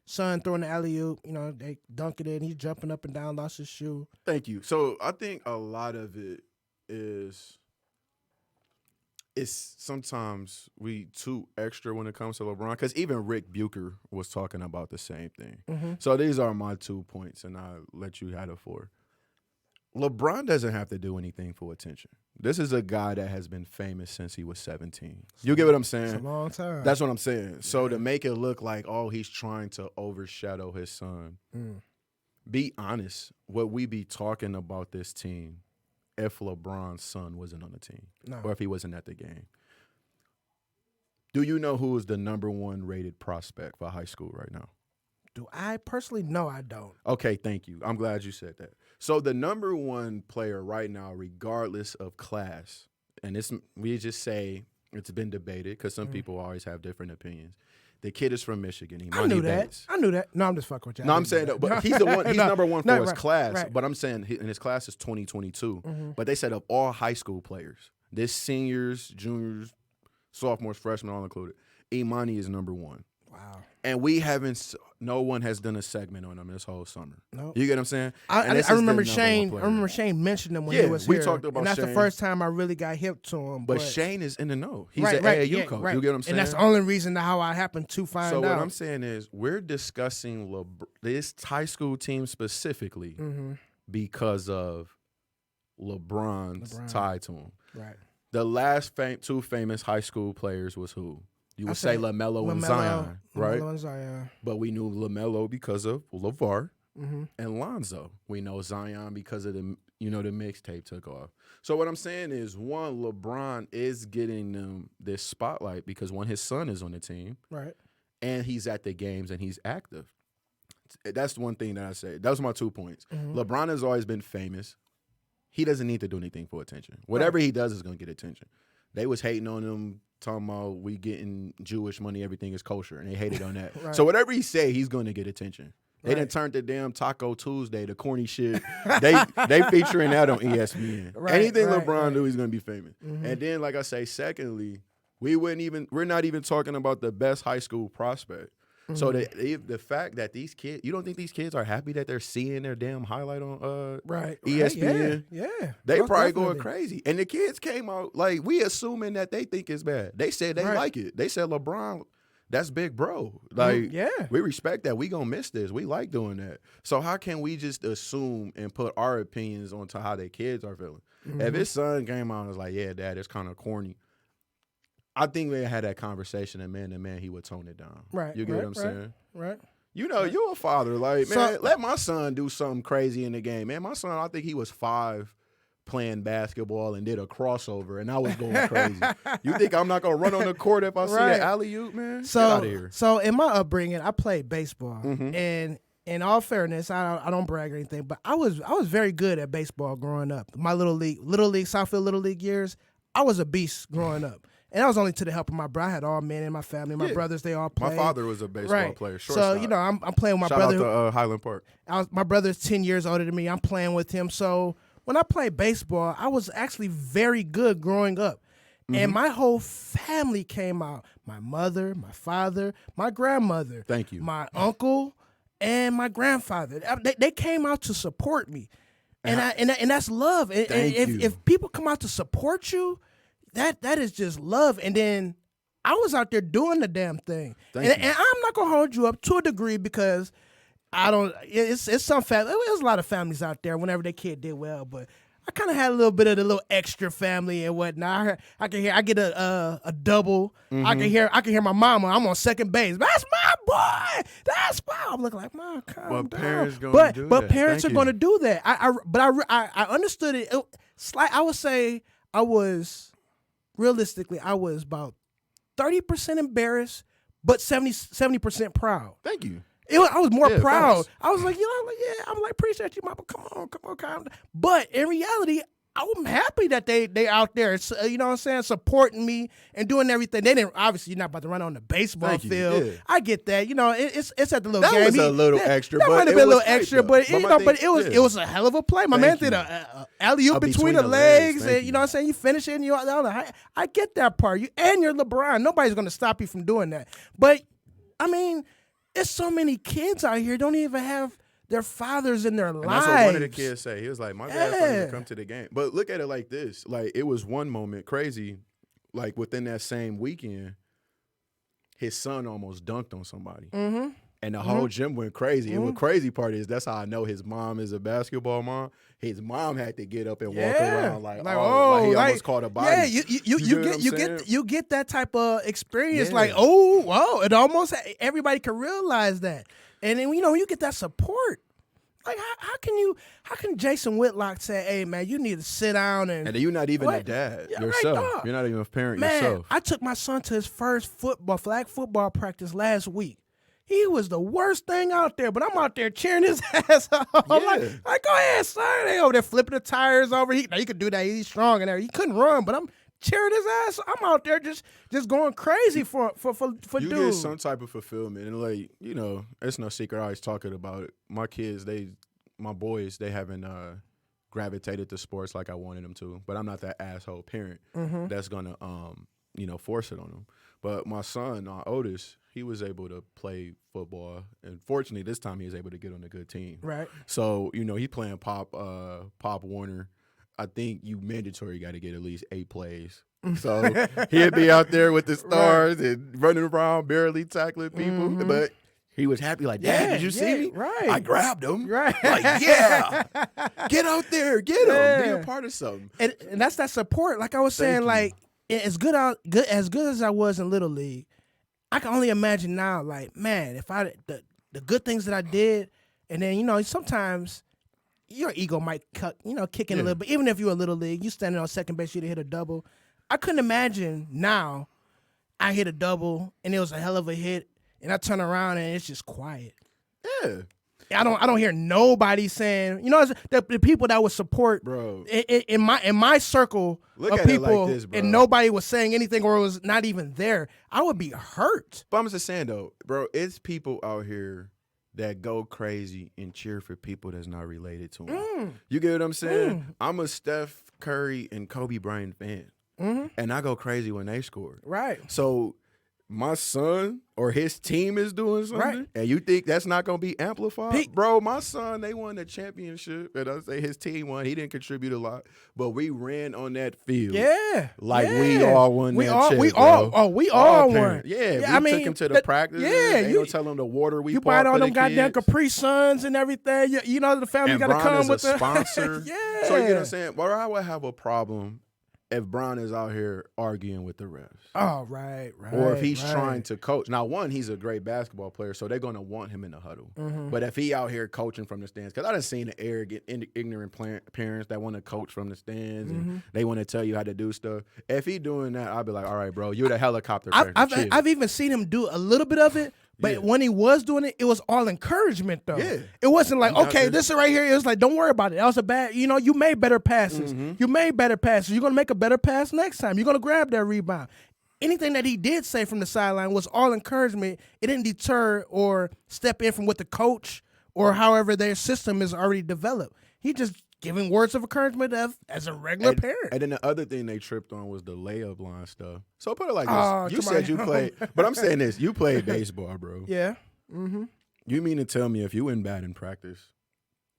son throwing the alley-oop. You know, they dunking it, and he's jumping up and down, lost his shoe. Thank you. So I think a lot of it is it's sometimes we too extra when it comes to LeBron, because even Rick Bucher was talking about the same thing. Mm-hmm. So these are my 2 points, and I'll let you have it for. LeBron doesn't have to do anything for attention. This is a guy that has been famous since he was 17. You get what I'm saying? It's a long time. That's what I'm saying. So to make it look like, oh, he's trying to overshadow his son, be honest, what we be talking about this team if LeBron's son wasn't on the team or if he wasn't at the game. Do you know who is the number 1 rated prospect for high school right now? Do I personally? No, I don't. Okay, thank you. I'm glad you said that. So the number 1 player right now, regardless of class, and we just say it's been debated because some people always have different opinions. The kid is from Michigan. I knew that. No, I'm just fucking with you. No, I'm saying that, but he's the one. He's number 1 for his class. Right. But I'm saying in his class is 2022. Mm-hmm. But they said of all high school players, this seniors, juniors, sophomores, freshmen, all included, Imani is number 1. Wow. And no one has done a segment on him this whole summer. Nope. You get what I'm saying? I remember Shane. I remember Shane mentioned him when he was we here. talked about and that's Shane. the first time I really got hip to him. But Shane is in the know. He's right, an right, AAU coach. Right. You get what I'm saying? And that's the only reason how I happened to find out. So what I'm saying is we're discussing this high school team specifically because of LeBron's tie to him. Right. The last two famous high school players was who? You would say LaMelo and Zion, right? LaMelo and Zion. But we knew LaMelo because of LeVar and Lonzo. We know Zion because of the mixtape took off. So what I'm saying is, one, LeBron is getting them this spotlight because his son is on the team, right, and he's at the games and he's active. That's one thing that I say. Those are my 2 points. LeBron has always been famous. He doesn't need to do anything for attention. Whatever he does is going to get attention. They was hating on him, talking about we getting Jewish money, everything is kosher, and they hated on that. Right. So whatever he say, he's going to get attention. They done turned the damn Taco Tuesday, the corny shit. they featuring that on ESPN. Anything LeBron do, he's going to be famous. And then, like I say, secondly, we're not even talking about the best high school prospect. So the fact that these kids, you don't think these kids are happy that they're seeing their damn highlight on ESPN? Yeah. They Most probably definitely. going crazy. And the kids came out, like, we assuming that they think it's bad. They said they like it. They said, LeBron, that's big bro. Like, we respect that. We gonna miss this. We like doing that. So how can we just assume and put our opinions onto how their kids are feeling? If his son came out and was like, yeah, Dad, it's kind of corny, I think they had that conversation, and man, he would tone it down. Right. You get what I'm saying? Right. You know, you're a father. Like, man, let my son do something crazy in the game. Man, my son, I think he was 5 playing basketball and did a crossover, and I was going crazy. You think I'm not going to run on the court if I see an alley-oop, man? Get out of here. So in my upbringing, I played baseball. And in all fairness, I don't brag or anything, but I was very good at baseball growing up. My little league, Southfield Little League years, I was a beast growing up. And I was only to the help of my brother. I had all men in my family. My brothers, they all played. My father was a baseball player. Shortstop. So, I'm playing with my brother. Shout out to Highland Park. My brother's 10 years older than me. I'm playing with him. So when I played baseball, I was actually very good growing up. And my whole family came out. My mother, my father, my grandmother. Thank you. My uncle and my grandfather. They came out to support me. And that's love. And if people come out to support you, that is just love. And then I was out there doing the damn thing. And I'm not gonna hold you up to a degree because it's some family. There's a lot of families out there whenever their kid did well, but I kind of had a little bit of the little extra family and whatnot. I get a double. I can hear my mama. I'm on second base. That's my boy. That's why I'm looking like, Mom, calm down. Parents gonna do but that. parents are going to do that. I understood it. I would say realistically, I was about 30% embarrassed, but 70% proud. Thank you. I was more proud. Thanks. I was like, I'm like, appreciate you, Mama. Come on, calm down. But in reality, I'm happy that they out there, you know what I'm saying, supporting me and doing everything. They didn't, obviously, you're not about to run on the baseball field. Yeah. I get that. You know, it's at the little game. That was a little extra. That might have been a little extra, but it was a hell of a play. My man did a alley-oop between the legs, and you know what I'm saying, you finish it, and I get that part. And you're LeBron. Nobody's going to stop you from doing that. But, I mean, there's so many kids out here don't even have their fathers in their lives. That's what one of the kids say. He was like, my dad's not even come to the game. But look at it like this. Like, it was one moment crazy. Like, within that same weekend, his son almost dunked on somebody. And the whole gym went crazy. And the crazy part is, that's how I know his mom is a basketball mom. His mom had to get up and walk around like he almost caught a body. Yeah, you get that type of experience. Like, oh, wow, it almost everybody can realize that. And then you get that support. Like how can Jason Whitlock say, hey man, you need to sit down and you're not even a dad yourself. Right, you're not even a parent man, yourself. I took my son to his first flag football practice last week. He was the worst thing out there, but I'm out there cheering his ass off. I'm like, go ahead, son. They over there flipping the tires over. He could do that. He's strong in there. He couldn't run, but I'm cheering his ass. I'm out there just going crazy for you dude. Get some type of fulfillment, and like it's no secret. I always talking about it. My kids, my boys, they haven't gravitated to sports like I wanted them to. But I'm not that asshole parent that's gonna force it on them. But my son, Otis, he was able to play football, and fortunately, this time he was able to get on a good team. Right. So he playing Pop Warner. I think you mandatory got to get at least 8 plays. So he'd be out there with the stars and running around, barely tackling people. But he was happy, like, Dad, did you see me? Right. I grabbed him. Right. Like, yeah. Get out there. Get him. Be a part of something. And that's that support. Like I was saying, like, as good as I was in Little League, I can only imagine now, like, man, if the good things that I did, and then, sometimes your ego might kick in a little bit. Even if you're a Little League, you standing on second base, you'd hit a double. I couldn't imagine now I hit a double and it was a hell of a hit and I turn around and it's just quiet. Yeah. I don't hear nobody saying, the people that would support, bro, in my circle Look of at people, it like this, bro. And nobody was saying anything or was not even there, I would be hurt. But I'm just saying though, bro, it's people out here that go crazy and cheer for people that's not related to them. You get what I'm saying? I'm a Steph Curry and Kobe Bryant fan. And I go crazy when they score. Right. So my son or his team is doing something, and you think that's not going to be amplified? Bro, my son, they won the championship, and I say his team won. He didn't contribute a lot, but we ran on that field. Yeah. Like we all won that chip, we bro. all won. Yeah, we took him to the practice. Yeah. They don't tell him the water we you bought buy all for them the goddamn kids. Capri Suns and everything. The family got to come is with a sponsor. Yeah. So you know what I'm saying? But I would have a problem if Bron is out here arguing with the refs. Oh, right. Or if he's trying to coach. Now, one, he's a great basketball player, so they're going to want him in the huddle. But if he out here coaching from the stands, because I done seen the arrogant, ignorant parents that want to coach from the stands and they want to tell you how to do stuff. If he doing that, I'll be like, all right, bro, you're the helicopter parent. I've even seen him do a little bit of it. But when he was doing it, it was all encouragement, though. Yeah. It wasn't like, okay, this is right here. It was like, don't worry about it. That was a bad, you made better passes. You made better passes. You're going to make a better pass next time. You're going to grab that rebound. Anything that he did say from the sideline was all encouragement. It didn't deter or step in from what the coach or however their system is already developed. He just giving words of encouragement as a regular parent. And then the other thing they tripped on was the layup line stuff. So put it like this. You said you played, but I'm saying this. You played baseball, bro. Yeah. You mean to tell me if you in batting practice,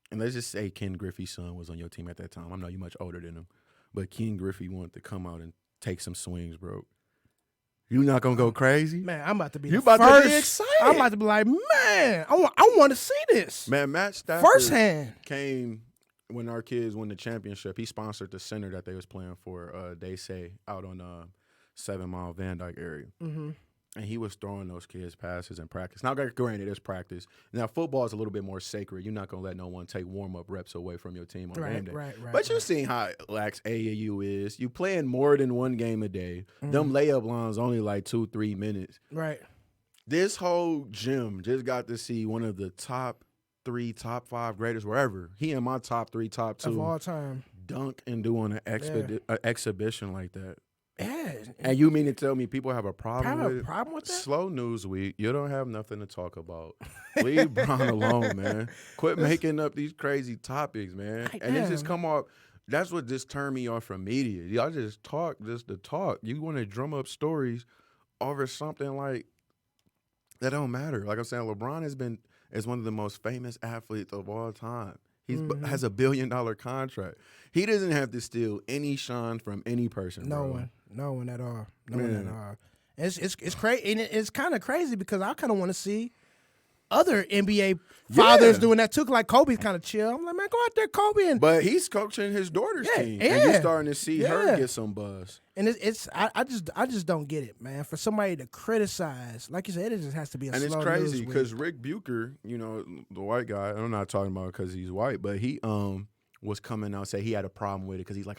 and let's just say Ken Griffey's son was on your team at that time. I know you're much older than him, but Ken Griffey wanted to come out and take some swings, bro. You not going to go crazy? Man, I'm about to be you the about first. To be excited. I'm about to be like, man, I want to see this. Man, Matt Stafford firsthand came when our kids won the championship. He sponsored the center that they was playing for, they say, out on 7 Mile Van Dyke area. And he was throwing those kids passes in practice. Now, granted, it's practice. Now, football is a little bit more sacred. You're not going to let no one take warm-up reps away from your team on game day. Right. But you've seen how lax AAU is. You playing more than one game a day. Them layup lines only like 2-3 minutes. Right. This whole gym just got to see one of the top 3, top 5 greatest, wherever. He in my top 3, top 2. Of all time. Dunk and doing an exhibition like that. Yeah. And you mean to tell me people have a problem with it? Problem with that? Slow news week. You don't have nothing to talk about. Leave Bron alone, man. Quit making up these crazy topics, man. And it just come off. That's what just turned me off from media. Y'all just talk just to talk. You want to drum up stories over something like that don't matter. Like I'm saying, LeBron is one of the most famous athletes of all time. He has a $1 billion contract. He doesn't have to steal any shine from any person. No one at all. No one at all. It's crazy, and it's kind of crazy because I kind of want to see other NBA fathers doing that too. Like Kobe's kind of chill. I'm like, man, go out there, Kobe. But he's coaching his daughter's team, and you're starting to see her get some buzz. And I just don't get it, man. For somebody to criticize, like you said, it just has to be a slow news week. And it's crazy because Rick Bucher, the white guy. I'm not talking about because he's white, but he was coming out and say he had a problem with it because he's like,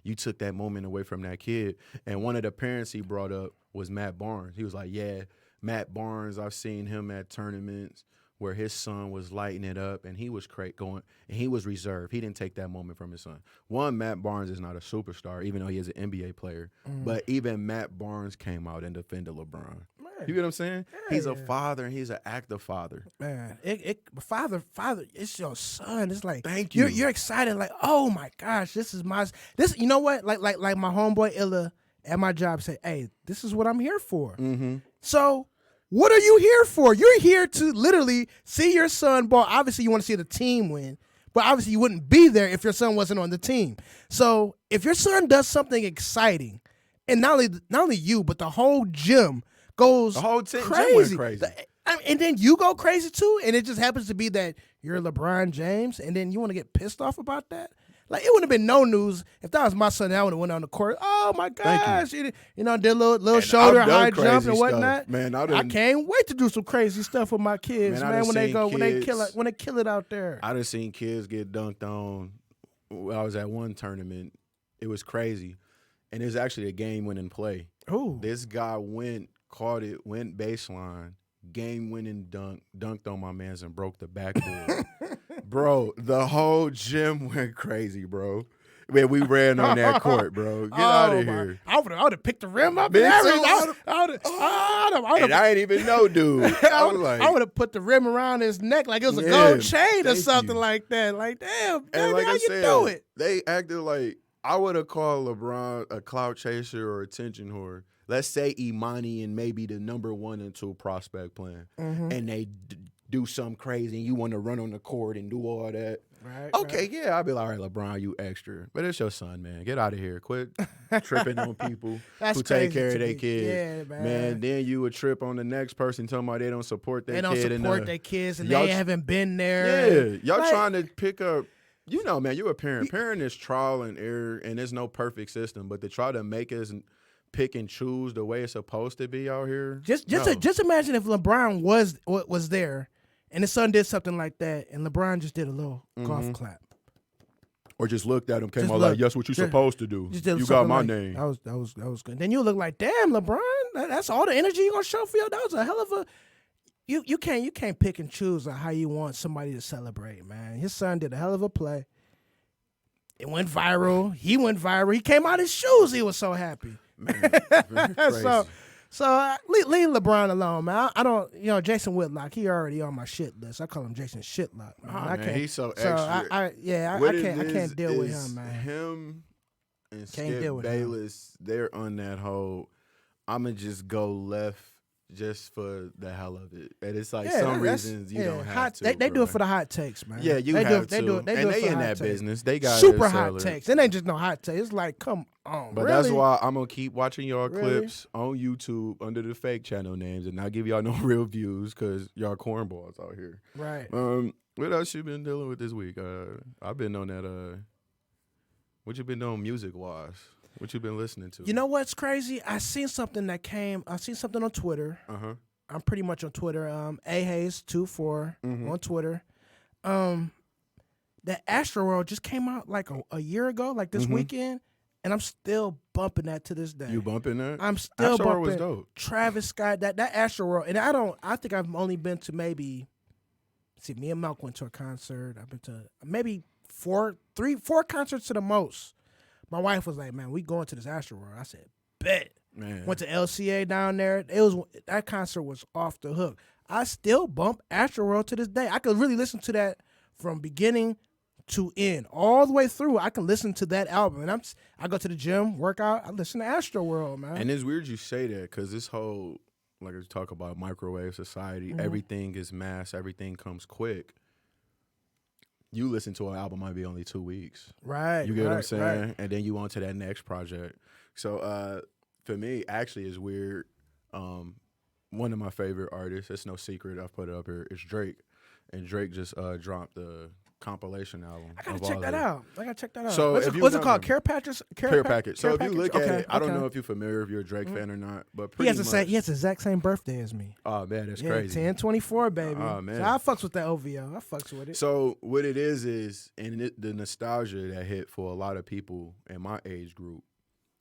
you took that moment away from that kid. And one of the parents he brought up was Matt Barnes. He was like, yeah, Matt Barnes, I've seen him at tournaments where his son was lighting it up, and he was going, and he was reserved. He didn't take that moment from his son. One, Matt Barnes is not a superstar, even though he is an NBA player. But even Matt Barnes came out and defended LeBron. Man. You get what I'm saying? Yeah, he's a father, and he's an active father. Man, father, it's your son. It's like, thank you. You're excited, like, oh my gosh, this. You know what? Like my homeboy Illa at my job say, hey, this is what I'm here for. Mm-hmm. So what are you here for? You're here to literally see your son ball. Obviously, you want to see the team win, but obviously you wouldn't be there if your son wasn't on the team. So if your son does something exciting, and not only you, but the whole gym goes The whole team crazy. went crazy. And then you go crazy too, and it just happens to be that you're LeBron James, and then you want to get pissed off about that? Like, it wouldn't have been no news if that was my son. I would have went on the court. Oh my gosh, you know, did a little shoulder high jump and whatnot. Stuff. Man, I can't wait to do some crazy stuff with my kids, man. When they kill it out there. I done seen kids get dunked on. I was at one tournament. It was crazy, and it was actually a game-winning play. Ooh. This guy caught it, went baseline, game-winning dunked on my man's and broke the backboard. Bro, the whole gym went crazy, bro. Man, we ran on that court, bro. Get out of here. I would have picked the rim up Me and everything. too. And I ain't even know, dude. I would have put the rim around his neck like it was a gold chain or something like that. Like, damn, and how you do it? They acted like I would have called LeBron a clout chaser or attention whore. Let's say Imani and maybe the number 1 and 2 prospect playing, and they do something crazy, and you want to run on the court and do all that. Right. Okay, yeah, I'll be like, all right, LeBron, you extra. But it's your son, man. Get out of here. Quit tripping on people who take care of their kids. Yeah, man, then you would trip on the next person talking about they don't support their kid. They don't support their kids, and they haven't been there. Yeah, y'all trying to pick up. You know, man, you're a parent. Parent is trial and error, and there's no perfect system. But to try to make us pick and choose the way it's supposed to be out here. Just imagine if LeBron was there, and his son did something like that, and LeBron just did a little golf clap, or just looked at him, came out like, "Yes, what you supposed to do. You got my name." That was good. Then you look like, damn, LeBron. That's all the energy you gonna show for you. That was a hell of a. You can't pick and choose on how you want somebody to celebrate, man. His son did a hell of a play. It went viral. He went viral. He came out his shoes. He was so happy. Man, crazy. So leave LeBron alone, man. I don't, Jason Whitlock. He already on my shit list. I call him Jason Shitlock. Man. I can't. He's so extra. I can't deal with him, man. Him and Skip Bayless, they're on that whole. I'ma just go left just for the hell of it. And it's like some reasons you don't have to. They do it for the hot takes, man. Yeah, they have to. And they in that business. They got super hot takes. It ain't just no hot takes. It's like, come on. But that's why I'm gonna keep watching y'all clips on YouTube under the fake channel names and not give y'all no real views because y'all cornballs out here. Right. What else you been dealing with this week? I've been on that. What you been doing music wise? What you been listening to? You know what's crazy? I seen something on Twitter. I'm pretty much on Twitter. Hayes24 on Twitter. That Astroworld just came out like a year ago, like this weekend, and I'm still bumping that to this day. You bumping that? I'm still Astroworld bumping was dope. Travis Scott. That Astroworld, and I think I've only been to maybe. See, me and Malk went to a concert. I've been to maybe four concerts to the most. My wife was like, "Man, we going to this Astroworld." I said, "Bet." Man. Went to LCA down there. That concert was off the hook. I still bump Astroworld to this day. I could really listen to that from beginning to end, all the way through. I can listen to that album, and I go to the gym, work out. I listen to Astroworld, man. And it's weird you say that because this whole, like, we talk about microwave society, everything is mass, everything comes quick. You listen to an album might be only 2 weeks. Right. You get what I'm saying? Right. And then you on to that next project. So for me, actually, it's weird. One of my favorite artists, it's no secret, I've put it up here, is Drake. And Drake just dropped the compilation album. I gotta check that out. So what's it called? Care Package? Care Package. So if you look at it, I don't know if you're familiar, if you're a Drake fan or not, but pretty much. He has the exact same birthday as me. Oh, man, that's crazy. 10/24, baby. Oh, man. So I fucks with that OVO. I fucks with it. So what it is, and the nostalgia that hit for a lot of people in my age group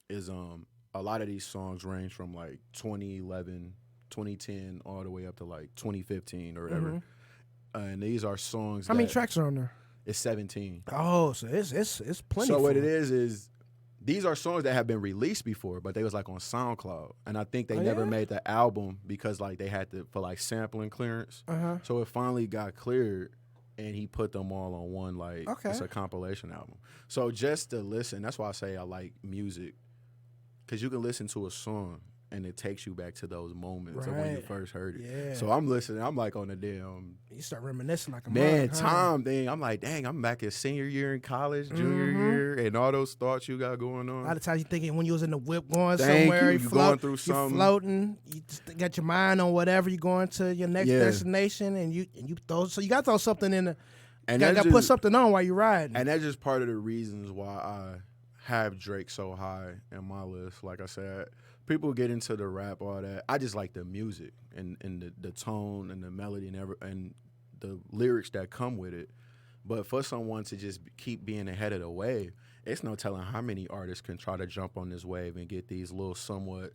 is a lot of these songs range from like 2011, 2010, all the way up to like 2015 or whatever. And these are songs. How many tracks are on there? It's 17. Oh, so it's plenty. So what it is these are songs that have been released before, but they was like on SoundCloud, and I think they never made the album because like they had to for like sampling clearance. So it finally got cleared, and he put them all on one it's a compilation album. So just to listen, that's why I say I like music. because you can listen to a song and it takes you back to those moments of when you Right. first heard it. Yeah. So I'm listening. I'm like on the damn You start reminiscing like a man mug, huh? time thing. I'm like, dang, I'm back at senior year in college, junior year, and all those thoughts you got going A on. lot of times you thinking when you was in the whip going Thank somewhere, you. You going through you're something. floating, you just got your mind on whatever you're going to your next Yeah. destination, and you throw you got to throw something in the. And You that's got to put just- something on while you're riding. And that's just part of the reasons why I have Drake so high in my list. Like I said, people get into the rap, all that. I just like the music and the tone and the melody and the lyrics that come with it. But for someone to just keep being ahead of the wave, it's no telling how many artists can try to jump on this wave and get these little somewhat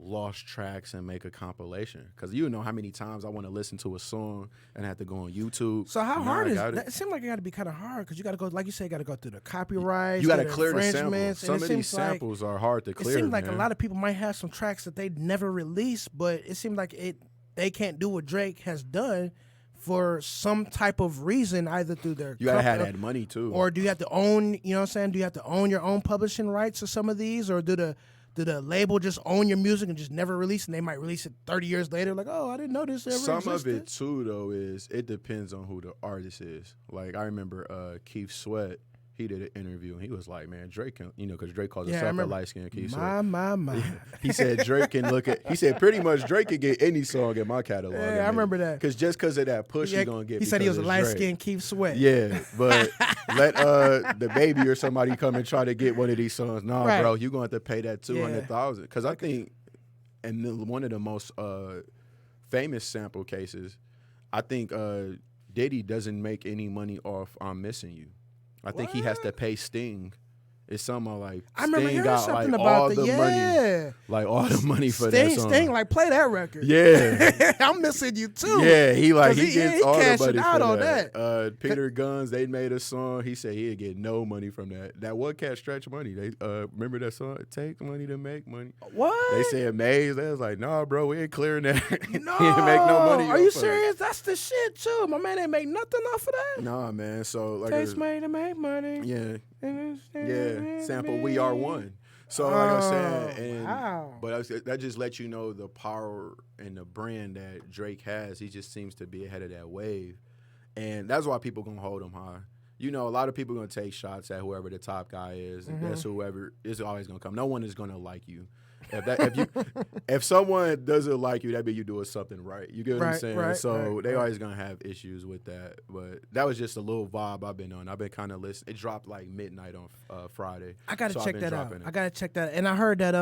lost tracks and make a compilation. Because you know how many times I want to listen to a song and have to go on YouTube. So how Now hard I is got that? It seems like it got to be kind of hard because you got to go, like you say, got to go through the copyrights. You got to the clear the samples. infringements, and Some it of these seems like- samples are hard to clear. It seems like man. a lot of people might have some tracks that they never released, but it seems like they can't do what Drake has done for some type of reason, either through their You gotta have that money too. or do you have to own? You know what I'm saying? Do you have to own your own publishing rights to some of these, or do the label just own your music and just never release, and they might release it 30 years later? Like, oh, I didn't know this ever Some existed. of it too, though, is it depends on who the artist is. Like I remember Keith Sweat, he did an interview and he was like, "Man, Drake can," because Drake calls Yeah, I himself a remember. light skinned Keith Sweat. My. He said Drake can look at. He said pretty much Drake can get any song in my catalog. Yeah, I remember that. Because just because of that push, Yeah, he gonna get. he said he was a because light it's Drake. skinned Keith Sweat. Yeah, but let the baby or somebody come and try to get one of these songs. Nah, Right. bro, you gonna have to pay that $200,000. Because I think, and one of the most famous sample cases, I think Diddy doesn't make any money off "I'm Missing You." I think he has to pay Sting. It's something like I remember Sting hearing got something like about all the the money, like all the money for that song. Sting, like play that record. Yeah. I'm missing you too. Yeah, he 'Cause gets he all the cashing money out for on that. Peter Guns, they made a song. He said he'd get no money from that. That one cat Stretch Money. They remember that song? It takes money to make money. What? They said Maze. They was like, nah, bro, we ain't clearing that. No, he didn't make no money. Are you off of it. serious? That's the shit too. My man ain't make nothing off of that. Nah, man. So like, Takes money to make money. yeah, sample We Are One. So like I said, and wow. but that just lets you know the power and the brand that Drake has. He just seems to be ahead of that wave, and that's why people gonna hold him high. You know, a lot of people gonna take shots at whoever the top guy is. And that's whoever is always gonna come. No one is gonna like you. If someone doesn't like you, that means you doing something right. You get what I'm saying? So they always gonna have issues with that. But that was just a little vibe I've been on. I've been kind of listening. It dropped like midnight on Friday. I gotta so I've check been that out. dropping it. I gotta check that. And I heard that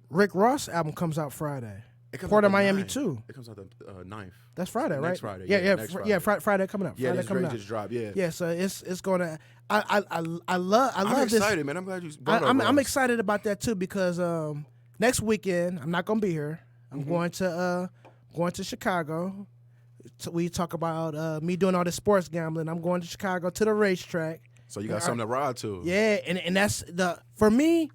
Rick Ross album comes out Friday. It comes Port out of the Miami 9th. too. It comes out the 9th. That's Friday, right? Next Friday. Yeah, next Friday coming up. Yeah, Friday this coming Drake out. just dropped. Yeah. Yeah, so it's gonna. I love I'm this. excited, man. I'm glad you brought up I'm Ross. excited about that too because next weekend I'm not gonna be here. I'm going to Chicago. We talk about me doing all this sports gambling. I'm going to Chicago to the racetrack. So you got something to ride to. Yeah, and that's for me.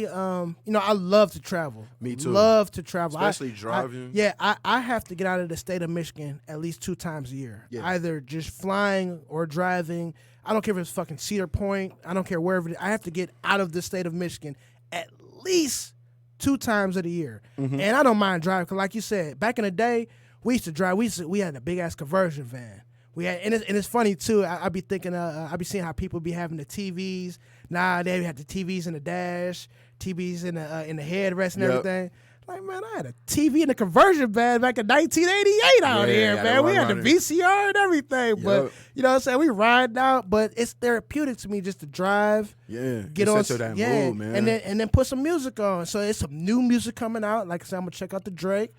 I love to travel. Me too. Love to travel, Especially driving. I have to get out of the state of Michigan at least 2 times a year. Yeah. Either just flying or driving. I don't care if it's fucking Cedar Point. I don't care wherever it is. I have to get out of the state of Michigan at least 2 times of the year. And I don't mind driving because, like you said, back in the day, we used to drive. We had a big ass conversion van. We had, and it's funny too. I be thinking, I be seeing how people be having the TVs. Nah, they had the TVs in the dash, TVs in the headrest and everything. Like, man, I had a TV in the conversion van back in 1988 out here, man. We had the VCR and everything. But you know what I'm saying? We ride out, but it's therapeutic to me just to drive. Yeah, Get on to that mood, man. and then put some music on. So it's some new music coming out. Like I said, I'm gonna check out the Drake.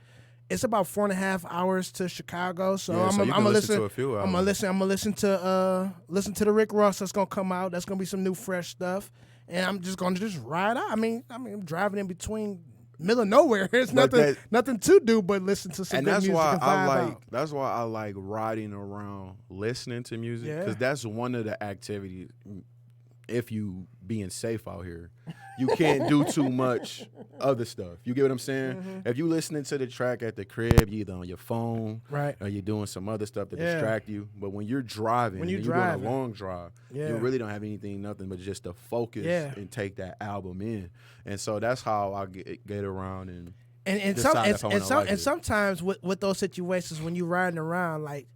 It's about 4.5 hours to Chicago, so Yeah, I'm so you gonna can listen to a few I'm gonna listen to the Rick Ross that's gonna come out. That's gonna be some new fresh stuff, and I'm just gonna ride out. I mean, I'm driving in between middle of nowhere. There's nothing to do but listen to some and good that's music why and vibe out. That's why I like riding around listening to music because that's one of the activities. if you being safe out here. You can't do too much other stuff. You get what I'm saying? Mm-hmm. If you listening to the track at the crib, you either on your phone, right, or you're doing some other stuff to distract you. But when you're driving, you're doing a long drive, you really don't have nothing but just to focus and take that album in. And so that's how I get around and sometimes with those situations when you riding around, like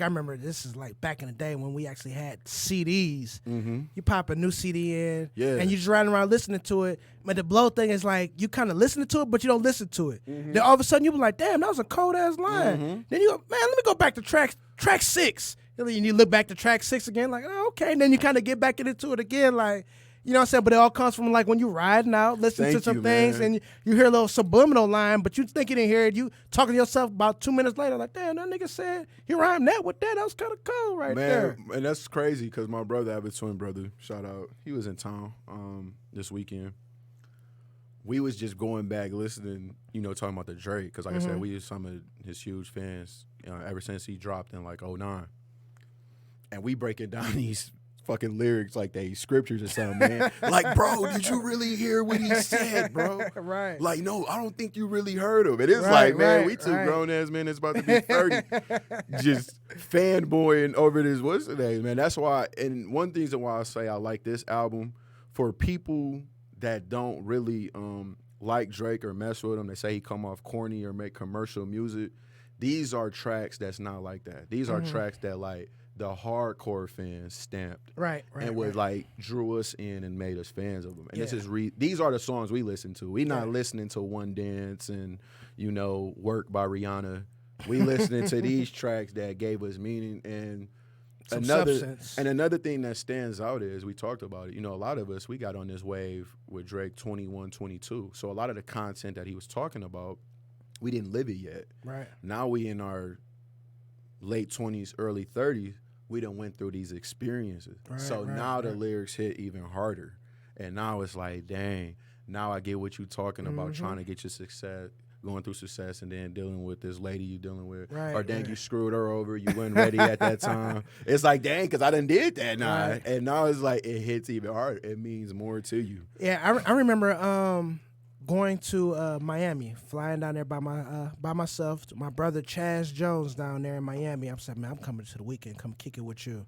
I remember this is like back in the day when we actually had CDs. Mm-hmm. You pop a new CD in, and you just riding around listening to it. But the blow thing is like you kind of listen to it, but you don't listen to it. Mm-hmm. Then all of a sudden you be like, "Damn, that was a cold ass line." Mm-hmm. Then you go, "Man, let me go back to track 6." And you look back to track 6 again, like, "Oh, okay." And then you kind of get back into it again, like. You know what I'm saying? But it all comes from like when you riding out, listening to some things, and you hear a little subliminal line, but you think you didn't hear it. You talking to yourself about 2 minutes later, like, damn, that nigga said he rhymed that with that. That was kind of cool there. And that's crazy because my brother, I have a twin brother, shout out, he was in town this weekend. We was just going back listening, talking about the Drake, because like I said, we was some of his huge fans ever since he dropped in like 2009. And we breaking down these fucking lyrics like they scriptures or something, man. Like, bro, did you really hear what he said, bro? Right. Like, no, I don't think you really heard him. And it's like, man, we two grown-ass men that's about to be 30 just fanboying over this, what's the name, man? That's why, and one thing why I say I like this album, for people that don't really like Drake or mess with him, they say he come off corny or make commercial music, these are tracks that's not like that. These are tracks that, like, the hardcore fans stamped, and would like drew us in and made us fans of them. And this is these are the songs we listen to. We not listening to One Dance and Work by Rihanna. We listening to these tracks that gave us meaning and substance. And another thing that stands out is we talked about it. A lot of us we got on this wave with Drake 21, 22. So a lot of the content that he was talking about, we didn't live it yet. Right now we in our late 20s, early 30s, we done went through these experiences. Now the lyrics hit even harder. And now it's like, dang, now I get what you talking about, trying to get your success, going through success, and then dealing with this lady you dealing with. Or dang, you screwed her over, you weren't ready at that time. It's like, dang, because I done did that now. Right. And now it's like, it hits even harder. It means more to you. Yeah, I remember going to Miami, flying down there by myself. My brother Chaz Jones down there in Miami. I'm saying, man, I'm coming to the weekend, come kick it with you.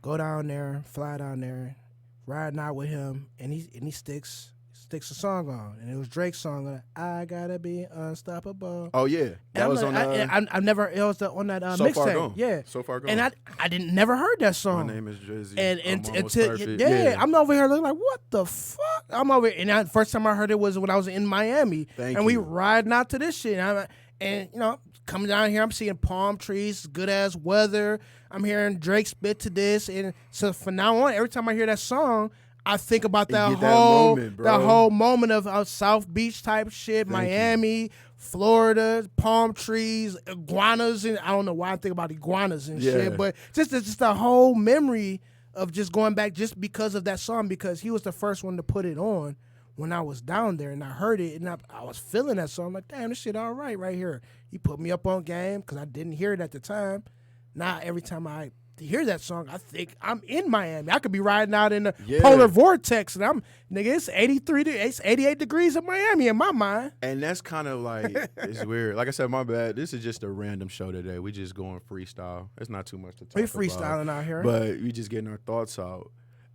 Go down there, fly down there, riding out with him, and he sticks a song on, and it was Drake's song. I gotta be unstoppable. Oh yeah, that was on. I never. It was on that mixtape. Yeah, So Far Gone. And I didn't never heard that song. My name is Drizzy. And I'm over here looking like, what the fuck? I'm over here, and first time I heard it was when I was in Miami, we riding out to this shit, and coming down here, I'm seeing palm trees, good ass weather. I'm hearing Drake spit to this, and so from now on, every time I hear that song, I think about that whole moment of South Beach type shit, Miami, Florida, palm trees, iguanas, and I don't know why I think about iguanas and shit, but just the whole memory of just going back just because of that song, because he was the first one to put it on when I was down there, and I heard it, and I was feeling that song. I'm like, damn, this shit all right here. He put me up on game because I didn't hear it at the time. Now every time I hear that song, I think I'm in Miami. I could be riding out in the polar vortex, and it's 88 degrees in Miami in my mind. And that's kind of like, it's weird. Like I said, my bad. This is just a random show today. We just going freestyle. It's not too much to talk about. We freestyling out here. But we just getting our thoughts out.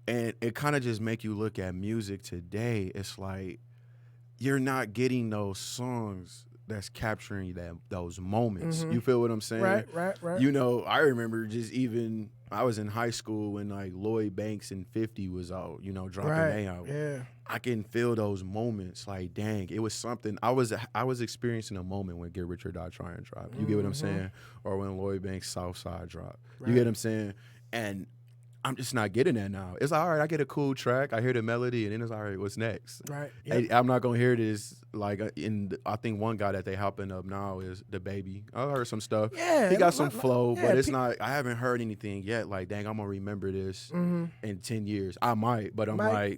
And it kind of just make you look at music today. It's like, you're not getting those songs that's capturing those moments. You feel what I'm saying? Right. I remember I was in high school when like Lloyd Banks and 50 was out, dropping their album. Yeah. I can feel those moments. Like, dang, it was something. I was experiencing a moment when Get Rich or Die Trying dropped. You get what I'm saying? Or when Lloyd Banks Southside dropped. You get what I'm saying? And I'm just not getting that now. It's like, all right, I get a cool track, I hear the melody, and then it's all right, what's next? Right. Yep. I'm not gonna hear this like I think one guy that they helping up now is the Baby. I heard some stuff. Yeah, he got some flow, but it's not. I haven't heard anything yet. Like, dang, I'm gonna remember this in 10 years. I might, but I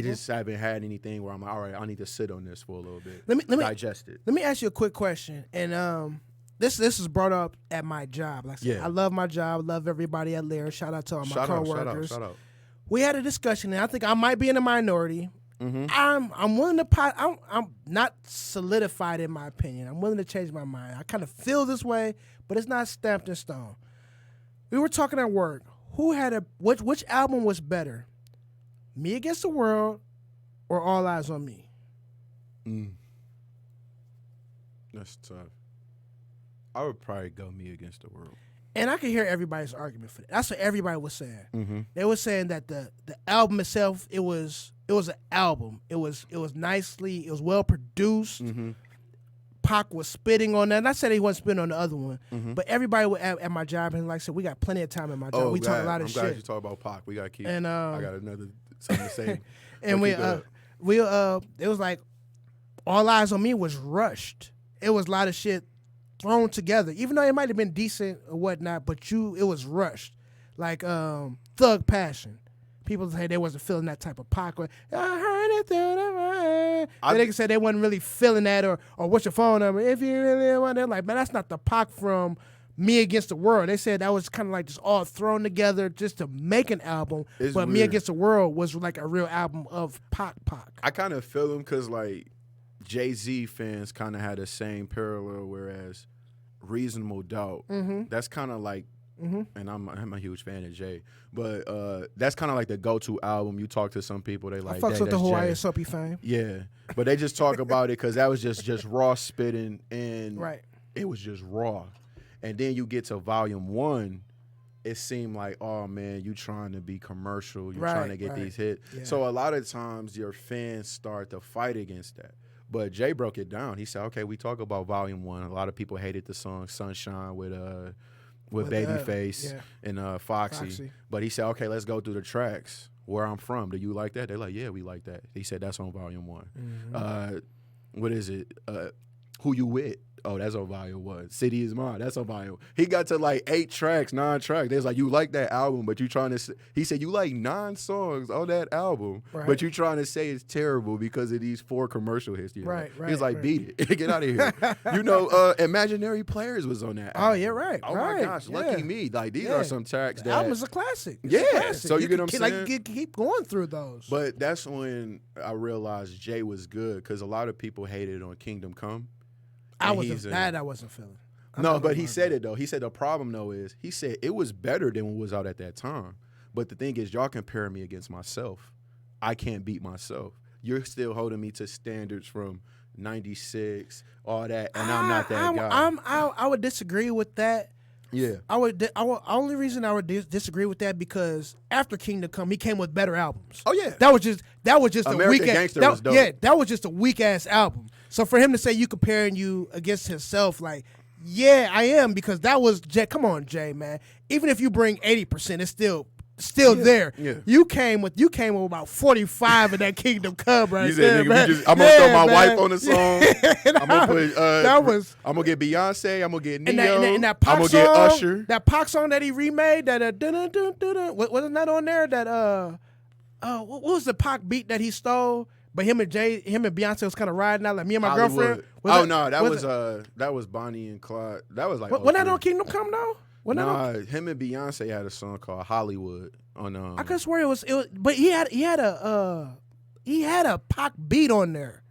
just haven't had anything where I'm like, all right, I need to sit on this for a little bit. Let me digest it. Let me ask you a quick question, and This is brought up at my job. Like I said, I love my job. Love everybody at Lear. Shout out to all my coworkers. Shout out. we had a discussion, and I think I might be in the minority. Mm-hmm. I'm willing to I'm not solidified in my opinion. I'm willing to change my mind. I kind of feel this way, but it's not stamped in stone. We were talking at work. Who had which album was better? Me Against the World or All Eyes on Me? That's tough. I would probably go Me Against the World. And I could hear everybody's argument for that. That's what everybody was saying. Mm-hmm. They were saying that the album itself, it was an album. It was well produced. Mm-hmm. Pac was spitting on that. And I said he wasn't spitting on the other one, Mm-hmm. but everybody at my job, and like I said, we got plenty of time at my job. We talk a lot of I'm shit. glad you talk about Pac. We gotta keep. And I got something to say. and it was like All Eyes on Me was rushed. It was a lot of shit thrown together, even though it might have been decent or whatnot, but it was rushed. Like Thug Passion. People say they wasn't feeling that type of Pac. I heard it through the rain. They can say they wasn't really feeling that, or what's your phone number? If you really want it, like, man, that's not the Pac from Me Against the World. They said that was kind of like just all thrown together just to make an album. It's but weird. Me Against the World was like a real album of Pac. I kind of feel them because like Jay-Z fans kind of had the same parallel, whereas Reasonable Doubt, that's kind of like, and I'm a huge fan of Jay, but that's kind of like the go-to album. You talk to some people, they like, I fucks with the that's Hawaii Jay. Soapy fame. Yeah, but they just talk about it because that was just raw spitting, and Right. it was just raw. And then you get to Volume 1, it seemed like, oh man, you trying to be commercial, you're trying to get these hits. Yeah. So a lot of times your fans start to fight against that. But Jay broke it down. He said, okay, we talk about Volume 1. A lot of people hated the song Sunshine with Babyface and Foxy. But he said, okay, let's go through the tracks. Where I'm From. Do you like that? They're like, yeah, we like that. He said, that's on Volume 1. What is it? Who You With? Oh, that's on Volume 1. City Is Mine. That's on Volume 1. He got to like 8 tracks, 9 tracks. They was like, you like that album, but you trying to... He said, you like 9 songs on that album, but you trying to say it's terrible because of these 4 commercial hits. Right. He's like, beat it. Get out of here. Imaginary Players was on that album. Oh, yeah, right. Oh, my gosh. Lucky Me. Like, these are some tracks the that... album is a classic. It's a a classic. So you get what I'm saying? Like, you keep going through those. But that's when I realized Jay was good because a lot of people hated on Kingdom Come. I wasn't feeling. No, but he said it, though. He said the problem, though, is he said it was better than what was out at that time. But the thing is, y'all comparing me against myself. I can't beat myself. You're still holding me to standards from 96, all that, and I'm not that guy. I would disagree with that. Yeah. Only reason I would disagree with that because after Kingdom Come, he came with better albums. Oh yeah, that was just American a weak Gangster was dope. Yeah, that was just a weak ass album. So for him to say you comparing you against himself, like, yeah, I am, because that was Jay. Come on, Jay, man. Even if you bring 80%, it's still there. Yeah. You came with about 45 in that Kingdom Come right there, man. I'm gonna throw my wife on the song. I'm gonna put I'm gonna get Beyonce. I'm gonna get Neo. And that Pac I'm gonna song, get Usher. That Pac song that he remade, that wasn't that on there? That what was the Pac beat that he stole? But him and Beyonce was kind of riding out like Me and My Hollywood. Girlfriend. That was Bonnie and Clyde. That was like wasn't that on Kingdom Come though? Him and Beyonce had a song called Hollywood on. I could swear it was, but he had a Pac beat on there.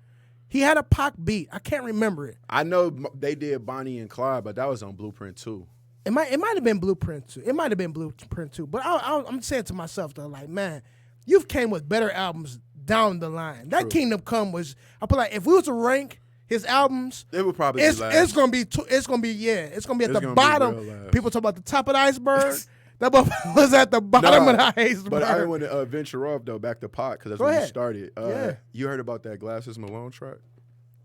He had a Pac beat. I can't remember it. I know they did Bonnie and Clyde, but that was on Blueprint 2. It might have been Blueprint 2. But I'm saying to myself though, like, man, you've came with better albums down the line. That Kingdom Come was. I put like, if we was to rank his albums, it would probably it's be last. It's gonna be at the bottom. People talk about the top of the iceberg. That was at the bottom of the iceberg. But I didn't want to venture off though back to Pac because that's when you started. You heard about that Glasses Malone track?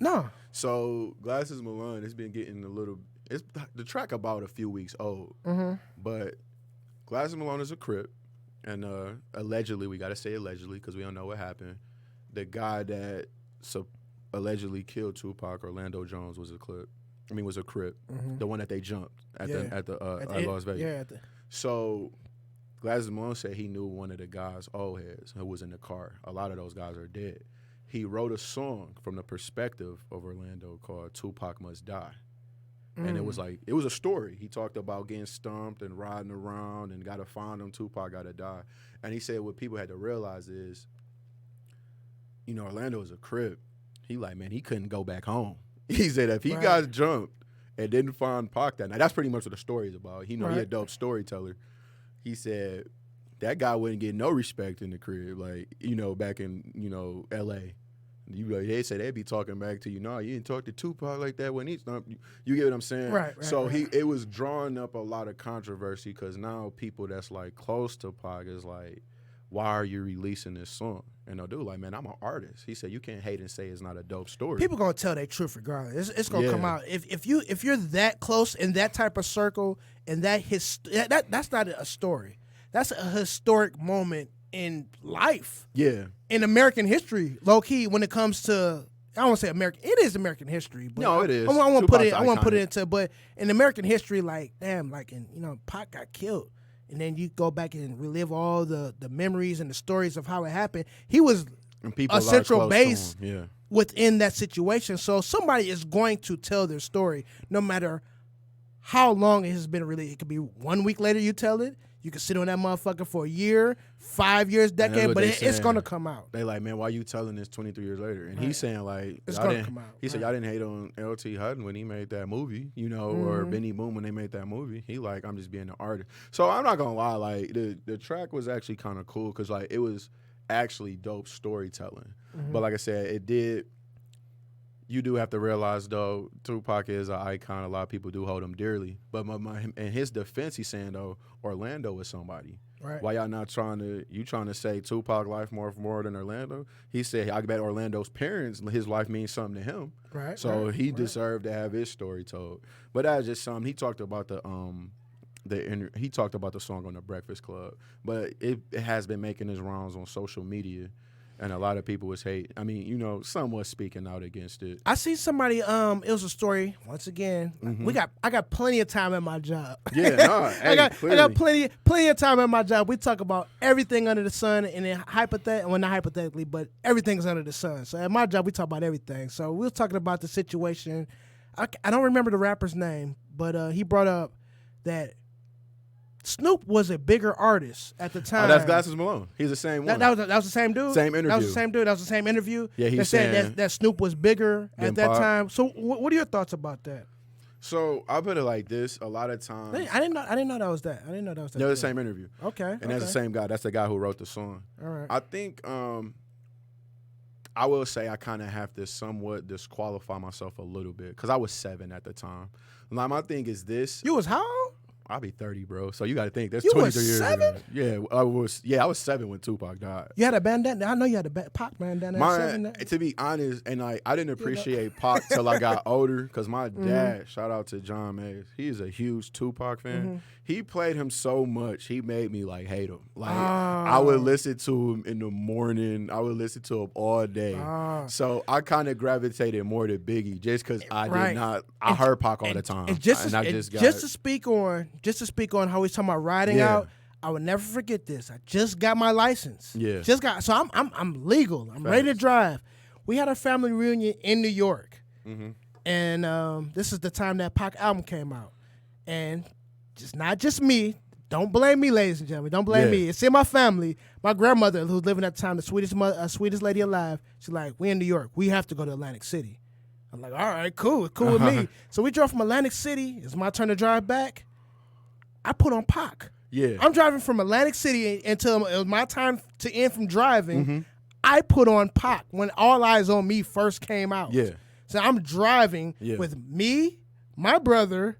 No. So Glasses Malone, it's been getting a little. It's the track about a few weeks old. Mm-hmm. But Glasses Malone is a Crip. And allegedly, we got to say allegedly because we don't know what happened. The guy that allegedly killed Tupac, Orlando Jones, was a Crip. Mm-hmm. The one that they jumped at Las Vegas. Yeah. So Glasses Malone said he knew one of the guys, old heads, who was in the car. A lot of those guys are dead. He wrote a song from the perspective of Orlando called "Tupac Must Die." And it was like, it was a story. He talked about getting stumped and riding around and got to find him. Tupac got to die. And he said what people had to realize is, you know, Orlando is a crib. He like, man, he couldn't go back home. He said if he got jumped and didn't find Pac that night, that's pretty much what the story is about. You know, he a dope storyteller. He said that guy wouldn't get no respect in the crib, like, you know, back in, you know, L.A. They say they'd be talking back to you. No, you didn't talk to Tupac like that when he stumped you. You get what I'm saying? Right. So it was drawing up a lot of controversy because now people that's like close to Pac is like, why are you releasing this song? And they'll do like, man, I'm an artist. He said you can't hate and say it's not a dope story. People gonna tell their truth regardless. It's gonna come out. If you're that close in that type of circle and that's not a story. That's a historic moment in life. Yeah. In American history, low key, when it comes to, I don't want to say American. It is American history. But no, it is. I want to put it. I want to put it into. But in American history, like damn, like in, you know, Pac got killed, and then you go back and relive all the memories and the stories of how it happened. He was a central base within that situation. So somebody is going to tell their story, no matter how long it has been released. It could be 1 week later you tell it. You can sit on that motherfucker for a year, 5 years, decade, but it's going to come out. They like, man, why you telling this 23 years later? And he's saying, like, it's going to come out. He said, y'all didn't hate on L.T. Hutton when he made that movie, you know, or Benny Boom when they made that movie. He like, I'm just being an artist. So I'm not going to lie, like, the track was actually kind of cool because, like, it was actually dope storytelling. But like I said, you do have to realize, though, Tupac is an icon. A lot of people do hold him dearly. But in his defense, he's saying, though, Orlando is somebody. Right. Why y'all not trying to say Tupac life more than Orlando? He said, I bet Orlando's parents, his life means something to him. Right. So he deserved to have his story told. But that was just something. He talked about he talked about the song on the Breakfast Club. But it has been making its rounds on social media. And a lot of people was hate. I mean, you know, some was speaking out against it. I see somebody. It was a story. Once again, I got plenty of time at my job. Yeah, nah, I got plenty of time at my job. We talk about everything under the sun, and then not hypothetically, but everything's under the sun. So at my job, we talk about everything. So we were talking about the situation. I don't remember the rapper's name, but he brought up that Snoop was a bigger artist at the time. Oh, that's Glasses Malone. He's the same one. That was the same dude? Same interview. That was the same dude? That was the same interview? Yeah, he said that Snoop was bigger at that time. So what are your thoughts about that? So I'll put it like this. A lot of times. I didn't know that was that. I didn't know that was that. They're the same interview. Okay. And that's the same guy. That's the guy who wrote the song. All right. I think I will say I kind of have to somewhat disqualify myself a little bit because I was 7 at the time. Like, my thing is this. You was how old? I'll be 30, bro. So you got to think. That's you 23 was years 7? ago. Yeah, I was 7 when Tupac died. You had a bandana? I know you had a Pac bandana at 7. To be honest, and like I didn't appreciate Pac till I got older because my dad, shout out to John Mays, he's a huge Tupac fan. He played him so much, he made me like hate him. Like I would listen to him in the morning. I would listen to him all day. So I kind of gravitated more to Biggie just because I did not. I heard Pac all the time. Just to speak on how he's talking about riding out. I would never forget this. I just got my license. Yeah. So I'm legal. I'm ready to drive. We had a family reunion in New York, and this is the time that Pac album came out, and not just me. Don't blame me, ladies and gentlemen. Don't blame me. It's in my family. My grandmother, who was living at the time, the sweetest lady alive, she's like, we in New York. We have to go to Atlantic City. I'm like, all right, cool. It's cool with me. So we drove from Atlantic City. It's my turn to drive back. I put on Pac. Yeah. I'm driving from Atlantic City until it was my time to end from driving. I put on Pac when All Eyes on Me first came out. Yeah. So I'm driving with me, my brother,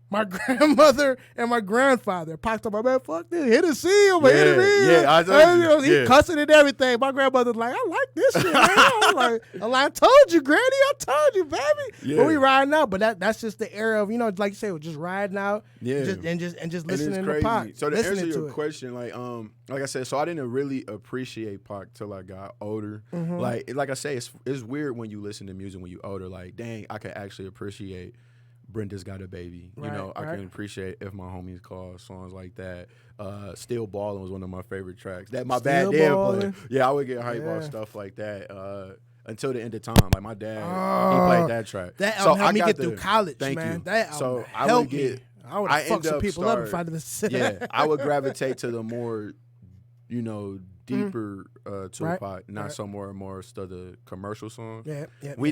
my grandmother, and my grandfather. Pac told my man, fuck this, hit a C, I'm hit a B. Yeah, he cussing and everything. My grandmother's like, I like this shit, man. I told you, Granny, I told you, baby. Yeah. But we riding out, but that's just the era of, like you say, we're just riding out and just listening to Pac. So to answer your question, like I said, so I didn't really appreciate Pac till I got older. Like I say, it's weird when you listen to music when you older, like, dang, I could actually appreciate Brenda's Got a Baby. I can appreciate If My Homies Call, songs like that. Still Ballin' was one of my favorite tracks. That my bad dad played. Yeah, I would get hype on stuff like that. Until the End of Time. Like my dad, he played that track. That album helped me get through college, thank man. You. That album so helped me. I would have fucked some people up if I didn't. Yeah, I would gravitate to the more, deeper Tupac, not some more stuff the commercial songs. Yeah.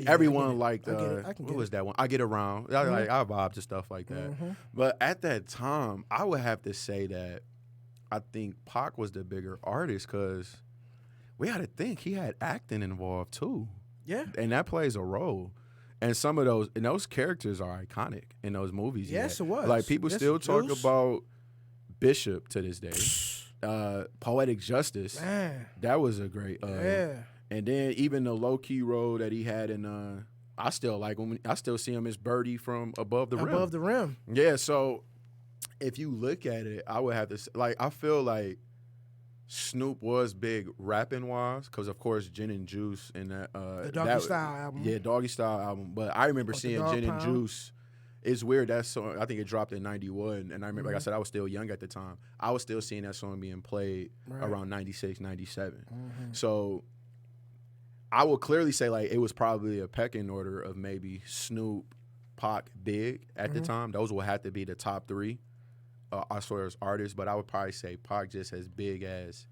Everyone liked what was that one? I Get Around. I vibe to stuff like that. But at that time, I would have to say that I think Pac was the bigger artist because we had to think he had acting involved too. Yeah, and that plays a role. And some of those characters are iconic in those movies. Yes, it was. Like people still talk about Bishop to this day. Poetic Justice. Man. That was a great. And then even the low key role that he had in. I still like when I still see him as Birdie from Above the Rim. Above the Rim. Yeah. So if you look at it, I would have to I feel like Snoop was big rapping wise because of course Gin and Juice and that the Doggy Style album. Yeah, Doggy Style album. But I remember seeing Gin and Juice. It's weird that song. I think it dropped in '91, and I remember, like I said, I was still young at the time. I was still seeing that song being played around '96, '97. So I will clearly say like it was probably a pecking order of maybe Snoop, Pac, Big at the time. Those will have to be the top three. I swear as artists, but I would probably say Pac just as big as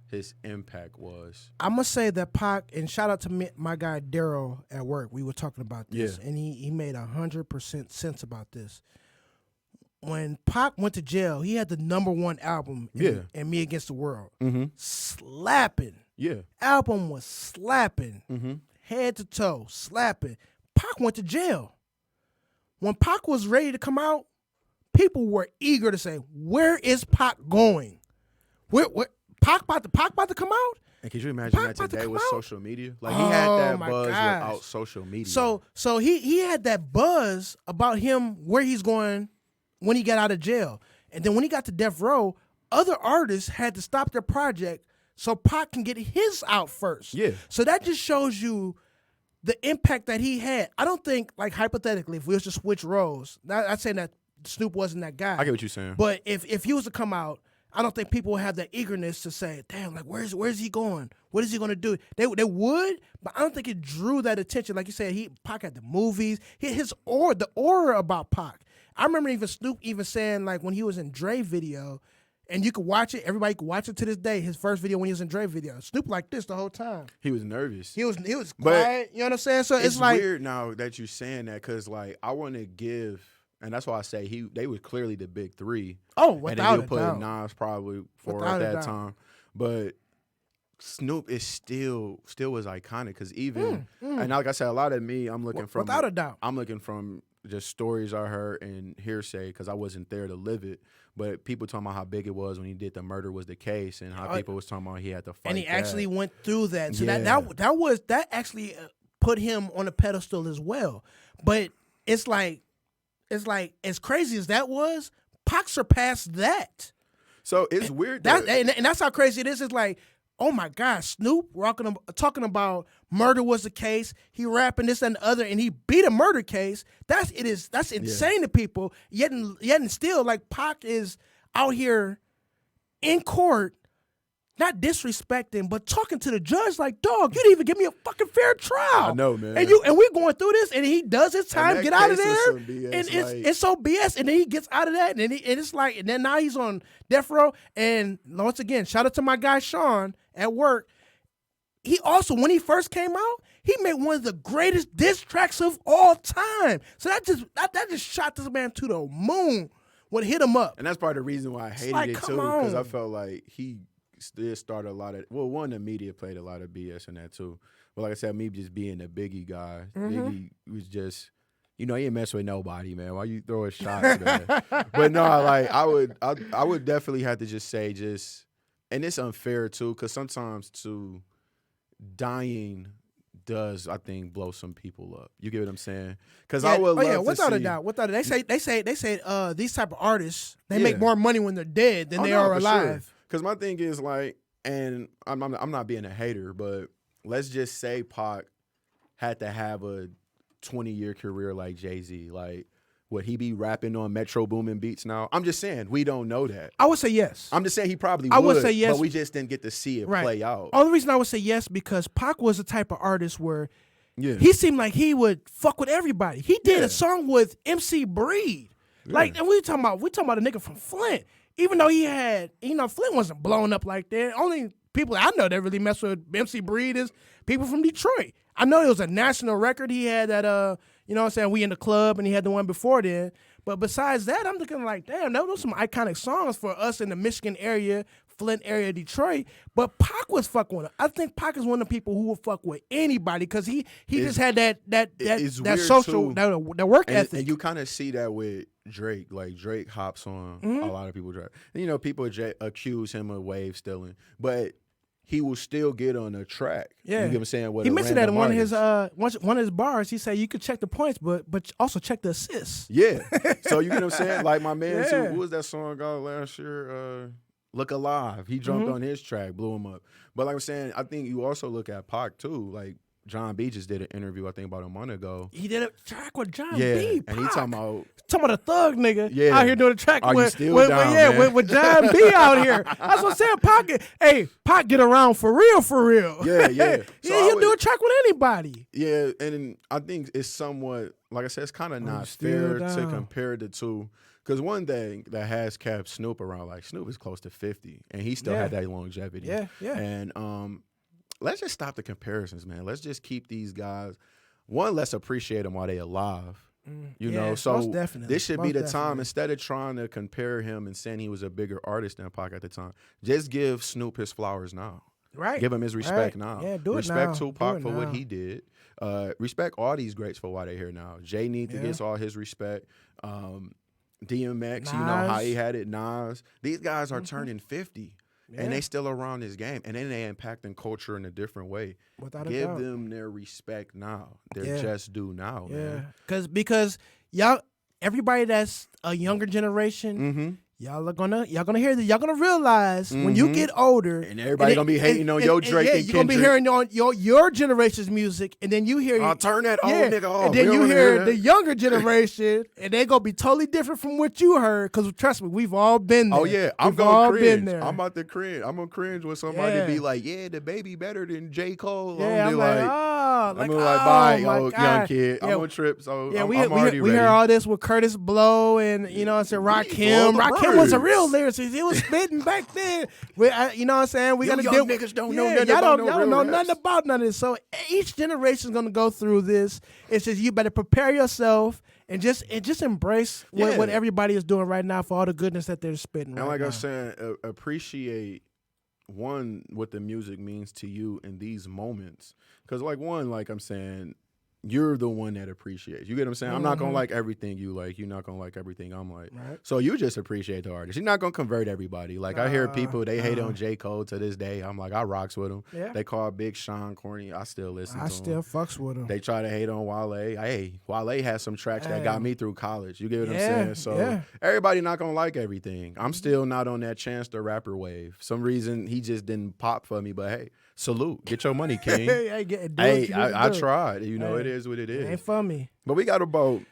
his impact was. I'm going to say that Pac, and shout out to my guy Daryl at work. We were talking about this, and he made 100% sense about this. When Pac went to jail, he had the #1 album in Me Against the World. Slapping. Yeah. Album was slapping. Head to toe, slapping. Pac went to jail. When Pac was ready to come out, people were eager to say, "Where is Pac going? Where Pac about to come out?" And could you imagine that today with social media? Like he had that buzz without social media. So he had that buzz about him where he's going when he got out of jail, and then when he got to death row, other artists had to stop their project so Pac can get his out first. Yeah. So that just shows you the impact that he had. I don't think, like hypothetically, if we was to switch roles, not saying that Snoop wasn't that guy. I get what you're saying. But if he was to come out, I don't think people would have that eagerness to say, "Damn, like where's he going? What is he going to do?" They would, but I don't think it drew that attention. Like you said, Pac had the movies, the aura about Pac. I remember even Snoop saying like when he was in Dre video, and you could watch it. Everybody could watch it to this day. His first video when he was in Dre video, Snoop like this the whole time. He was nervous. He was quiet. You know what I'm saying? So it's like weird now that you're saying that because like I want to give. And that's why I say they were clearly the big three. Oh, without a doubt. And then you put Nas probably for at that time. But Snoop is still was iconic because even and like I said, a lot of me, I'm looking from without a doubt. I'm looking from just stories I heard and hearsay because I wasn't there to live it. But people talking about how big it was when he did the Murder Was the Case and how people was talking about he had to fight. And he that. actually went through that. So that actually put him on a pedestal as well. But it's like as crazy as that was, Pac surpassed that. So it's weird and that's how crazy it is. It's like, oh my God, Snoop talking about murder was the case. He rapping this and the other, and he beat a murder case. That's insane to people. Yet and still, like Pac is out here in court, not disrespecting, but talking to the judge like, "Dog, you didn't even give me a fucking fair trial." I know, man. And we're going through this, and he does his time, get out of there, and it's so BS. And then he gets out of that, and it's like, and then now he's on death row. And once again, shout out to my guy Sean at work. He also, when he first came out, he made one of the greatest diss tracks of all time. So that just shot this man to the moon. What hit him up, and that's part of the reason why I hated it too, because I felt like he still started a lot of the media played a lot of BS in that too. But like I said, me just being a Biggie guy, Biggie was just, he didn't mess with nobody, man. Why you throwing shots, man? But no, like I would definitely have to just say and it's unfair too, because sometimes too, dying does, I think, blow some people up. You get what I'm saying? Because I would love to without see, a doubt. Without a doubt. They say these type of artists, they make more money when they're dead than they are alive. Because my thing is like, and I'm not being a hater, but let's just say Pac had to have a 20-year career like Jay-Z. Like, would he be rapping on Metro Boomin beats now? I'm just saying we don't know that. I would say yes. I'm just saying he probably I would say yes, but we just didn't get to see it play out. Only reason I would say yes because Pac was the type of artist where Yeah. he seemed like he would fuck with everybody. He did a song with MC Breed. Yeah. Like, and we talking about a nigga from Flint. Even though he had, Flint wasn't blown up like that. Only people I know that really mess with MC Breed is people from Detroit. I know it was a national record he had that, We in the Club, and he had the one before then. But besides that, I'm looking like, damn, those some iconic songs for us in the Michigan area, Flint area, Detroit. But Pac was fucking with him. I think Pac is one of the people who will fuck with anybody because he just had that social, that work ethic. And you kind of see that with Drake. Like, Drake hops on a lot of people's drive. And, people accuse him of wave stealing. But he will still get on a track. Yeah. You get what I'm saying? He mentioned that in one of his bars. He said you could check the points, but also check the assists. Yeah. So you get what I'm saying? Like my man, who was that song called last year? Look Alive. He jumped on his track, blew him up. But like I'm saying, I think you also look at Pac too. Like John B just did an interview, I think, about a month ago. He did a track with John B. And he talking about a thug nigga out here doing a track with John B out here. That's what I'm saying. Pac get around for real. Yeah. So he'll do a track with anybody. Yeah, and I think it's somewhat, like I said, it's kind of not fair to compare the two. Because one thing that has kept Snoop around, like Snoop is close to 50, and he still had that longevity. Yeah. And let's just stop the comparisons, man. Let's just keep these guys. One, let's appreciate them while they're alive. So this should be the time, instead of trying to compare him and saying he was a bigger artist than Pac at the time, just give Snoop his flowers now. Right. Give him his respect now. Yeah, do it now. Respect Tupac for what he did. Respect all these greats for why they're here now. Jay need to get all his respect. DMX, Nas. You know how he had it. Nas. These guys are turning 50. And they still around this game. And then they impacting culture in a different way. Without a Give doubt. them their respect now. Their just due now, man. Because y'all, everybody that's a younger generation, y'all gonna hear that. Y'all gonna realize when you get older, and everybody gonna be hating on your Drake and you're gonna be hearing on your generation's music, and then you hear I'll turn that old nigga off. And then you hear the younger generation, and they gonna be totally different from what you heard. Because trust me, we've all been there. Oh yeah, I'm gonna cringe. I'm about to cringe. I'm gonna cringe when somebody be like, "Yeah, the baby better than J. Cole." Yeah, I'm like, bye, young kid. I'm on trip, so we I'm already ready. We heard all this with Curtis Blow and I said Rakim. Rakim was a real lyricist. He was spitting back then. We gotta young niggas don't know nothing about y'all don't know nothing about none of this. So each generation is gonna go through this. It's just you better prepare yourself and just embrace what everybody is doing right now for all the goodness that they're spitting. And like I'm saying, appreciate what the music means to you in these moments. Because I'm saying, you're the one that appreciates. You get what I'm saying? I'm not gonna like everything you like. You're not gonna like everything I'm like. Right. So you just appreciate the artist. You're not gonna convert everybody. Like I hear people they hate on J. Cole to this day. I'm like, I rocks with him. Yeah. They call Big Sean corny. I still listen to him. I still fucks with him. They try to hate on Wale. Hey, Wale has some tracks that got me through college. You get what I'm saying? So everybody not gonna like everything. I'm still not on that Chance the Rapper wave. Some reason he just didn't pop for me, but hey. Salute. Get your money, King. I tried. It is what it is. It ain't for me. But we got about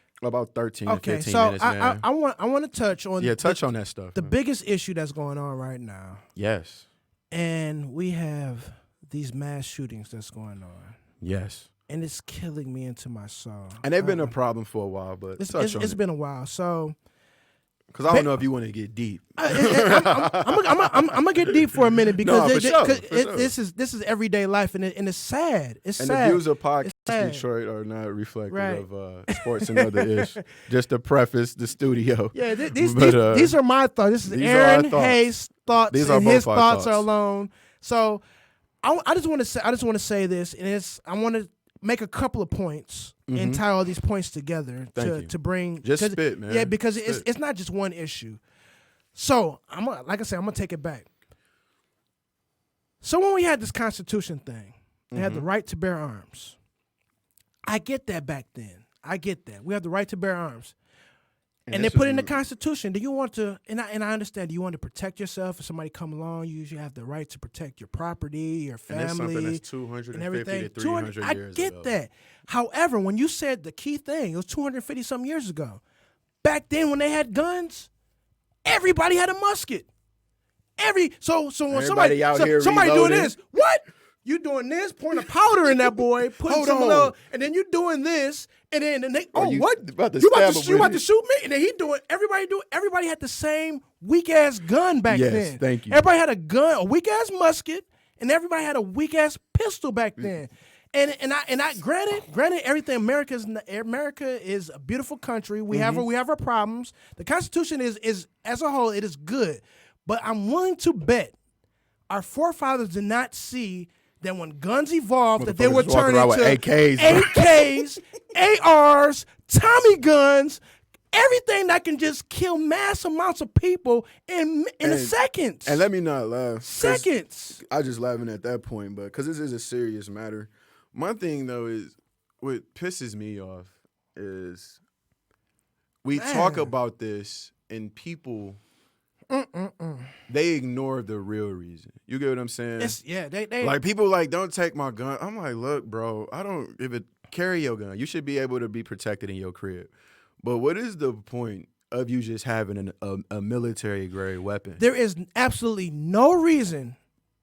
13 to 15 minutes, man. I want to touch on on that stuff. The biggest issue that's going on right now. Yes. And we have these mass shootings that's going on. Yes. And it's killing me into my soul. And they've been a problem for a while, but it's been a while. So because I don't know if you want to get deep. I'm gonna get deep for a minute because sure. this is everyday life and it's sad. It's and sad. The views of Podcast Detroit are not reflective of sports and other ish. Just to preface the studio. Yeah, these are my thoughts. This is Aaron Hayes' thoughts. And his thoughts are alone. So I just want to say this, and I want to make a couple of points and tie all these points together to bring. Just spit, man. Yeah, because it's not just one issue. So I'm gonna take it back. So when we had this Constitution thing, they had the right to bear arms. I get that back then. I get that. We have the right to bear arms. And they put in the Constitution. Do you want to? And I understand. Do you want to protect yourself? If somebody come along, you usually have the right to protect your property, your family, and that's something that's 250 to 300 years ago. I get that. However, when you said the key thing, it was 250 some years ago. back then when they had guns, everybody had a musket. So when somebody doing this, what? You doing this, pouring a powder in that boy, putting some little, and then you doing this, and then they, what? You about to shoot me? And then everybody had the same weak ass gun back then. Yes, thank you. Everybody had a weak ass musket, and everybody had a weak ass pistol back then. And I granted everything America is a beautiful country. We have our problems. The Constitution is as a whole it is good, but I'm willing to bet our forefathers did not see that when guns evolved, that they would turn into AKs, ARs, Tommy guns, everything that can just kill mass amounts of people in seconds. And let me not laugh. Seconds. I just laughing at that point, but because this is a serious matter. My thing though is what pisses me off is we talk about this and people. They ignore the real reason. You get what I'm saying? They like people like don't take my gun. I'm like, look, bro, I don't carry your gun. You should be able to be protected in your crib. But what is the point of you just having a military grade weapon? There is absolutely no reason.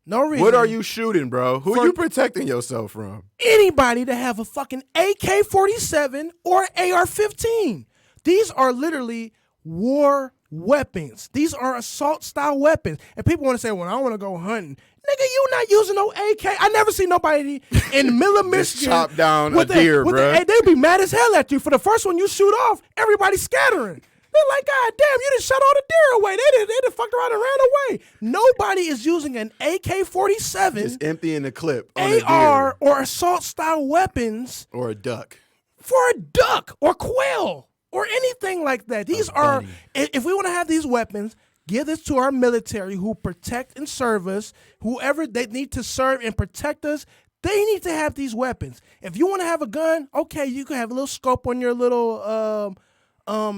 What are you shooting, bro? Who are you protecting yourself from? Anybody to have a fucking AK-47 or AR-15. These are literally war weapons. These are assault style weapons. And people want to say, well, I want to go hunting. Nigga, you not using no AK. I never see nobody in the middle of Michigan chop down a deer, bro. Hey, they'd be mad as hell at you. For the first one you shoot off, everybody's scattering. They're like, God damn, you done shot all the deer away. They done fucked around and ran away. Nobody is using an AK-47. Just emptying the clip on AR or assault style weapons. Or a duck. For a duck or quail. Or anything like that. These are, if we want to have these weapons, give this to our military who protect and serve us. Whoever they need to serve and protect us, they need to have these weapons. If you want to have a gun, okay, you can have a little scope on your little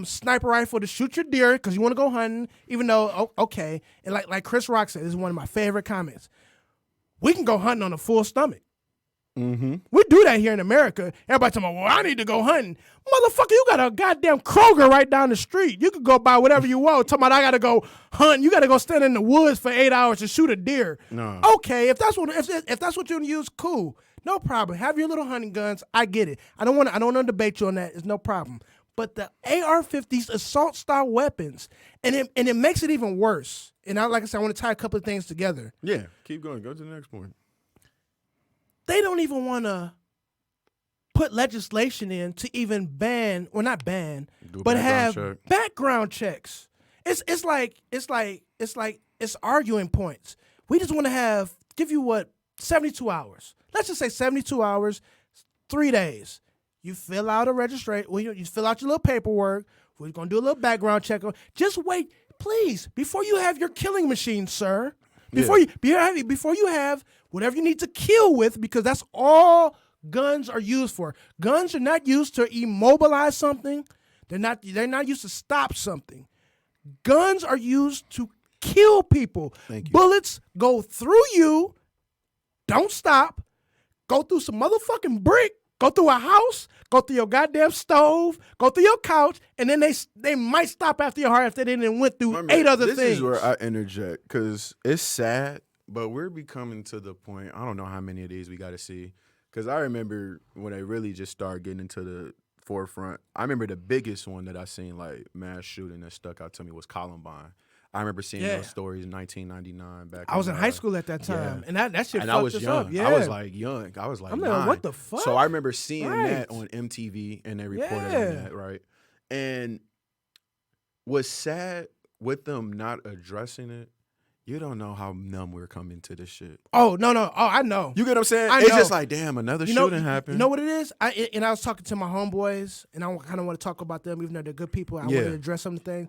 sniper rifle to shoot your deer because you want to go hunting, even though, okay. And like Chris Rock said, this is one of my favorite comments. We can go hunting on a full stomach. Mm-hmm. We do that here in America. Everybody talking about, well, I need to go hunting. Motherfucker, you got a goddamn Kroger right down the street. You could go buy whatever you want. Talking about I got to go hunt. You got to go stand in the woods for 8 hours to shoot a deer. No. Okay, if that's what you're gonna use, cool, no problem. Have your little hunting guns. I get it. I don't want to debate you on that. It's no problem. But the AR-50s, assault style weapons, and it makes it even worse. And like I said, I want to tie a couple of things together. Yeah, keep going. Go to the next point. They don't even want to put legislation in to even ban, well, not ban, but have background checks. It's arguing points. We just want to give you 72 hours. Let's just say 72 hours, 3 days. You fill out a registration. Well, you fill out your little paperwork. We're gonna do a little background check. Just wait, please, before you have your killing machine, sir. Before you have whatever you need to kill with, because that's all guns are used for. Guns are not used to immobilize something. They're not used to stop something. Guns are used to kill people. Bullets go through you, don't stop, go through some motherfucking brick, go through a house, go through your goddamn stove, go through your couch, and then they might stop after your heart if they didn't went through 8 other things. This is where I interject, because it's sad, but we're becoming to the point, I don't know how many of these we got to see, because I remember when they really just started getting into the forefront. I remember the biggest one that I seen, like mass shooting that stuck out to me was Columbine. I remember seeing those stories in 1999 back. I was in high school at that time, and that shit and fucked I was us young. up. Yeah. I was like young. I was like, I'm 9. like, what the fuck? So I remember seeing that on MTV, and they reported on that, right? And what's sad with them not addressing it, you don't know how numb we're coming to this shit. Oh, no. Oh, I know. You get what I'm saying? It's just like, damn, another shooting happened. You know what it is? I was talking to my homeboys, and I kind of want to talk about them, even though they're good people. I want to address some things.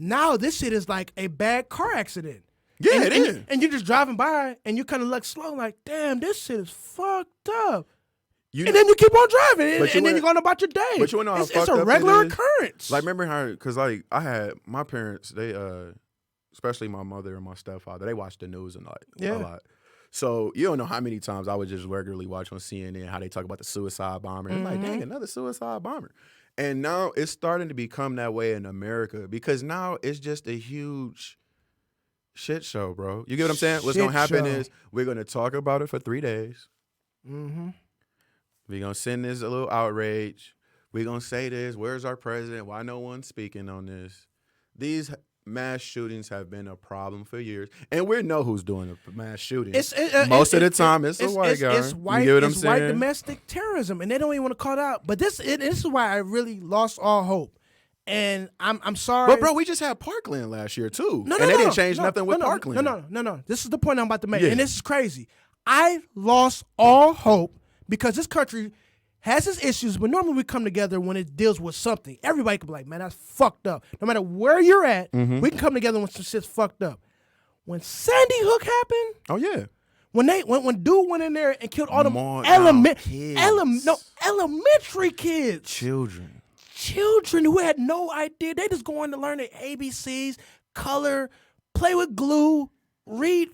Now this shit is like a bad car accident. Yeah, it is. And you're just driving by, and you kind of look slow, like, damn, this shit is fucked up. And then you keep on driving, and then you're going about your day. But you know how it's a regular occurrence. Like, remember how, because like I had my parents, they especially my mother and my stepfather, they watch the news a lot. So you don't know how many times I would just regularly watch on CNN how they talk about the suicide bomber. And like, dang, another suicide bomber. And now it's starting to become that way in America because now it's just a huge shit show, bro. You get what I'm saying? What's going to happen is we're going to talk about it for 3 days. Mm-hmm. We're going to send this a little outrage. We're going to say this. Where's our president? Why no one's speaking on this? These mass shootings have been a problem for years. And we know who's doing the mass shootings. Most of the time, it's a white guy. It's white, you get what I'm it's saying? white domestic terrorism, and they don't even want to call it out. But this is why I really lost all hope. And I'm sorry. But, bro, we just had Parkland last year, too. They didn't change nothing with Parkland. No. This is the point I'm about to make. Yeah. And this is crazy. I lost all hope because this country has its issues, but normally we come together when it deals with something. Everybody can be like, man, that's fucked up. No matter where you're at, we can come together when some shit's fucked up. When Sandy Hook happened, oh yeah, when dude went in there and killed all them elementary kids, children who had no idea, they just going to learn the ABCs, color, play with glue, read.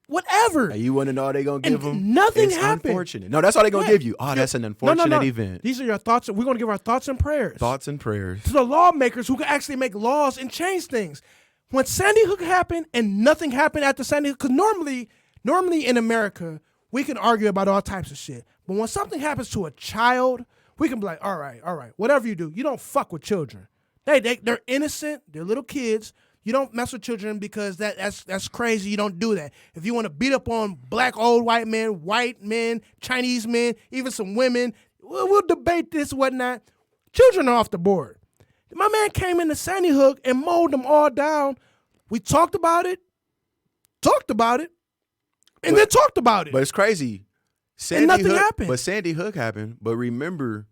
Whatever. And you want to know all they going to give them? Nothing it's happened. Unfortunate. No, that's all they going to give you. Oh, that's an unfortunate event. These are your thoughts. We're going to give our thoughts and prayers. Thoughts and prayers. To the lawmakers who can actually make laws and change things. When Sandy Hook happened and nothing happened after Sandy Hook, because normally in America, we can argue about all types of shit. But when something happens to a child, we can be like, all right, whatever you do, you don't fuck with children. They're innocent. They're little kids. You don't mess with children because that's crazy. You don't do that. If you want to beat up on black old white men, Chinese men, even some women, we'll debate this, whatnot. Children are off the board. My man came into Sandy Hook and mowed them all down. We talked about it, and then talked about it. But it's crazy. And nothing happened. But Sandy Hook happened. But remember,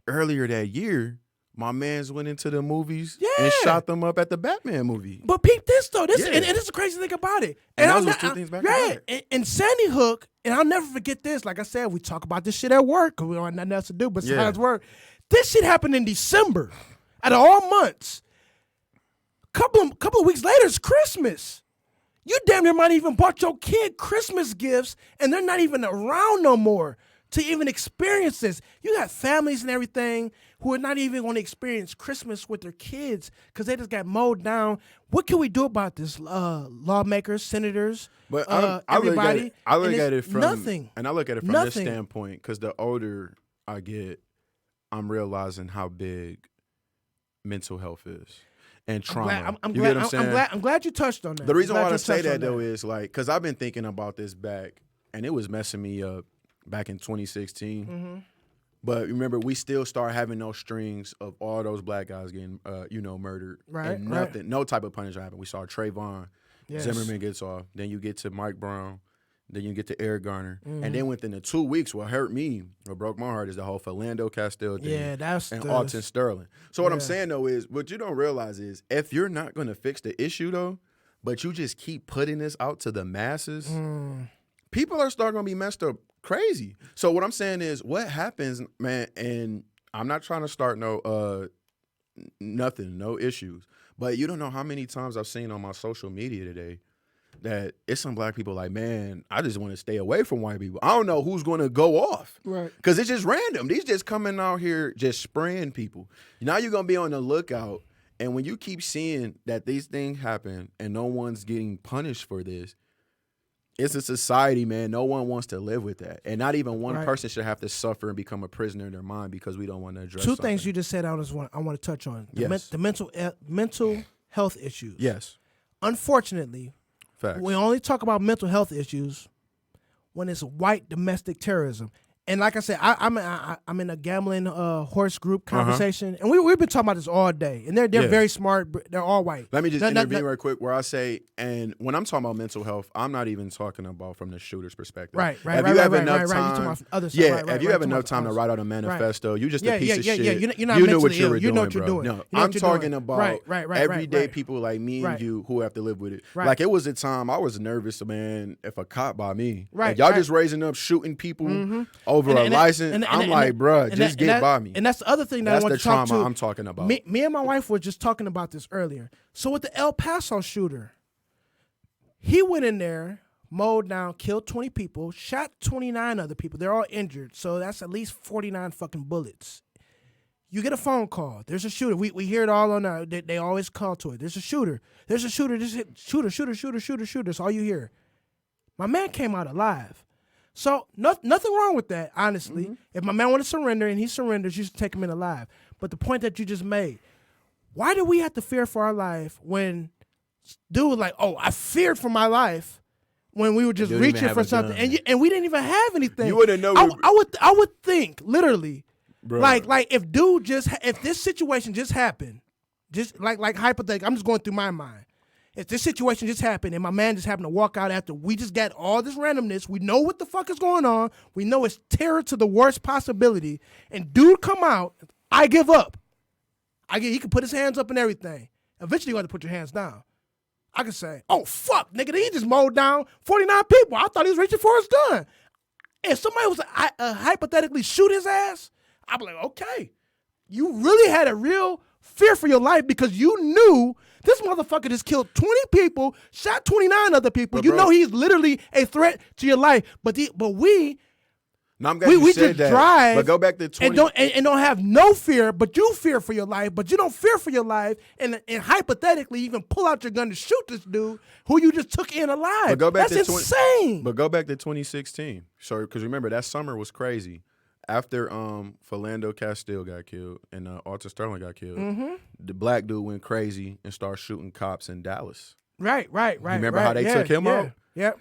earlier that year, my mans went into the movies and shot them up at the Batman movie. But peep this, though. And this is the crazy thing about it. And those two things back together. And Sandy Hook, and I'll never forget this. Like I said, we talk about this shit at work because we don't have nothing else to do besides work. This shit happened in December. Out of all months. Couple of weeks later, it's Christmas. You damn near might even bought your kid Christmas gifts, and they're not even around no more to even experience this. You got families and everything who are not even going to experience Christmas with their kids because they just got mowed down. What can we do about this, lawmakers, senators, everybody? I look at it from nothing. And I look at it from this standpoint because the older I get, I'm realizing how big mental health is and trauma. I'm glad you touched on that. The reason why I say that though is like because I've been thinking about this back, and it was messing me up back in 2016. Mm-hmm. But remember, we still start having those strings of all those black guys getting, murdered. Right. And nothing, no type of punishment happened. We saw Trayvon, Zimmerman gets off. Then you get to Mike Brown. Then you get to Eric Garner. Mm-hmm. And then within the 2 weeks, what broke my heart is the whole Philando Castile thing. And Alton Sterling. So what I'm saying, though, is what you don't realize is if you're not going to fix the issue, though, but you just keep putting this out to the masses, people are starting to be messed up crazy. So what I'm saying is what happens, man, and I'm not trying to start no issues, but you don't know how many times I've seen on my social media today that it's some black people like, man, I just want to stay away from white people. I don't know who's going to go off. Right. Because it's just random. These just coming out here just spraying people. Now you're going to be on the lookout, and when you keep seeing that these things happen and no one's getting punished for this, it's a society, man. No one wants to live with that. And not even one person should have to suffer and become a prisoner in their mind because we don't want to address Two things you just said I want to touch on. The mental health issues. Yes. Unfortunately, facts. We only talk about mental health issues when it's white domestic terrorism. And like I said, I'm in a gambling horse group conversation, and we've been talking about this all day. And they're very smart. But they're all white. Let me just intervene real quick where I say, and when I'm talking about mental health, I'm not even talking about from the shooter's perspective. Right. If you have enough time, if you have enough time to write out a manifesto, you just a piece of shit. You're not you knew what you you know were what you're doing, doing. bro. No, I'm talking about everyday people like me and you who have to live with it. Like it was a time I was nervous, man, if a cop by me. Right. Y'all just raising up shooting people over a license. I'm like, bruh, just get by me. And that's the other thing that I want to talk to. That's the trauma I'm talking about. Me and my wife were just talking about this earlier. So with the El Paso shooter, he went in there, mowed down, killed 20 people, shot 29 other people. They're all injured. So that's at least 49 fucking bullets. You get a phone call. There's a shooter. We hear it all on our. They always call to it. There's a shooter. There's a shooter. Shooter. That's all you hear. My man came out alive. So nothing wrong with that, honestly. Mm-hmm. If my man want to surrender and he surrenders, you should take him in alive. But the point that you just made, why do we have to fear for our life when dude was like, oh, I feared for my life when we were just reaching for something and we didn't even have anything. You wouldn't know. I would think literally, bro. like if this situation just happened, just like hypothetically, I'm just going through my mind. If this situation just happened and my man just happened to walk out after we just got all this randomness, we know what the fuck is going on. We know it's terror to the worst possibility. And dude come out, I give up. He can put his hands up and everything. Eventually you have to put your hands down. I can say, oh, fuck, nigga, he just mowed down 49 people. I thought he was reaching for his gun. If somebody was to hypothetically shoot his ass, I'd be like, okay. You really had a real fear for your life because you knew this motherfucker just killed 20 people, shot 29 other people. But you know he's literally a threat to your life. But we just drive. But go back to 20 and don't have no fear, but you fear for your life. But you don't fear for your life, and hypothetically, you even pull out your gun to shoot this dude who you just took in alive. But go back That's insane. But go back to 2016. So because remember that summer was crazy. After Philando Castile got killed and Arthur Sterling got killed, the black dude went crazy and started shooting cops in Dallas. Right. Remember how they took him out? Yep.